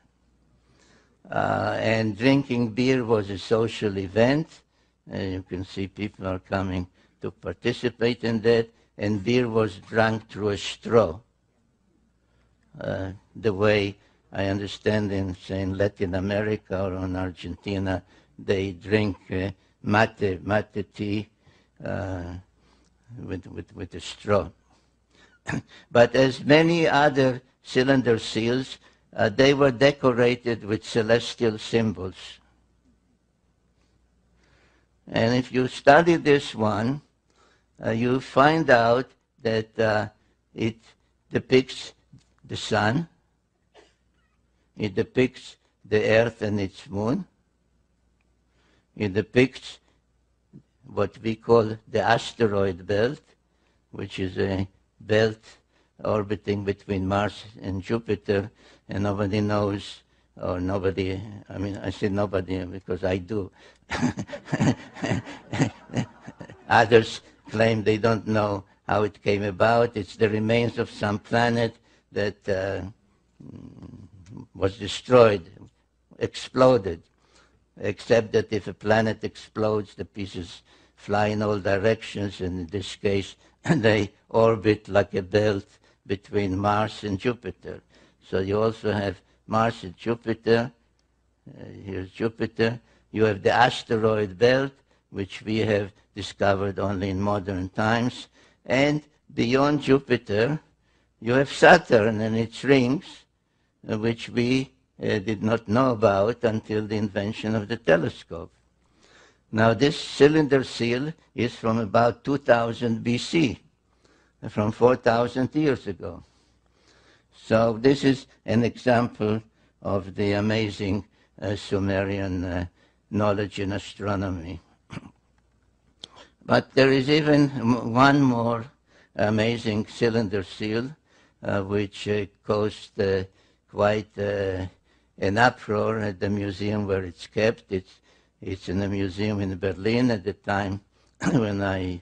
And drinking beer was a social event. You can see people are coming to participate in that. And beer was drunk through a straw. The way I understand in, say, in Latin America or in Argentina, they drink mate tea with a straw. But as many other cylinder seals, they were decorated with celestial symbols. And if you study this one, you find out that it depicts the sun, it depicts the earth and its moon, it depicts what we call the asteroid belt, which is a belt orbiting between Mars and Jupiter, and nobody knows, or nobody, I mean, I say nobody because I do. Others claim they don't know how it came about. It's the remains of some planet that was destroyed, exploded, except that if a planet explodes, the pieces fly in all directions, and in this case, they orbit like a belt between Mars and Jupiter. So you also have Mars and Jupiter. Here's Jupiter. You have the asteroid belt, which we have discovered only in modern times. And beyond Jupiter, you have Saturn and its rings, which we did not know about until the invention of the telescope. Now, this cylinder seal is from about 2000 BC, from 4,000 years ago. So this is an example of the amazing Sumerian knowledge in astronomy. But there is even one more amazing cylinder seal, which caused quite an uproar at the museum where it's kept. It's in a museum in Berlin at the time when I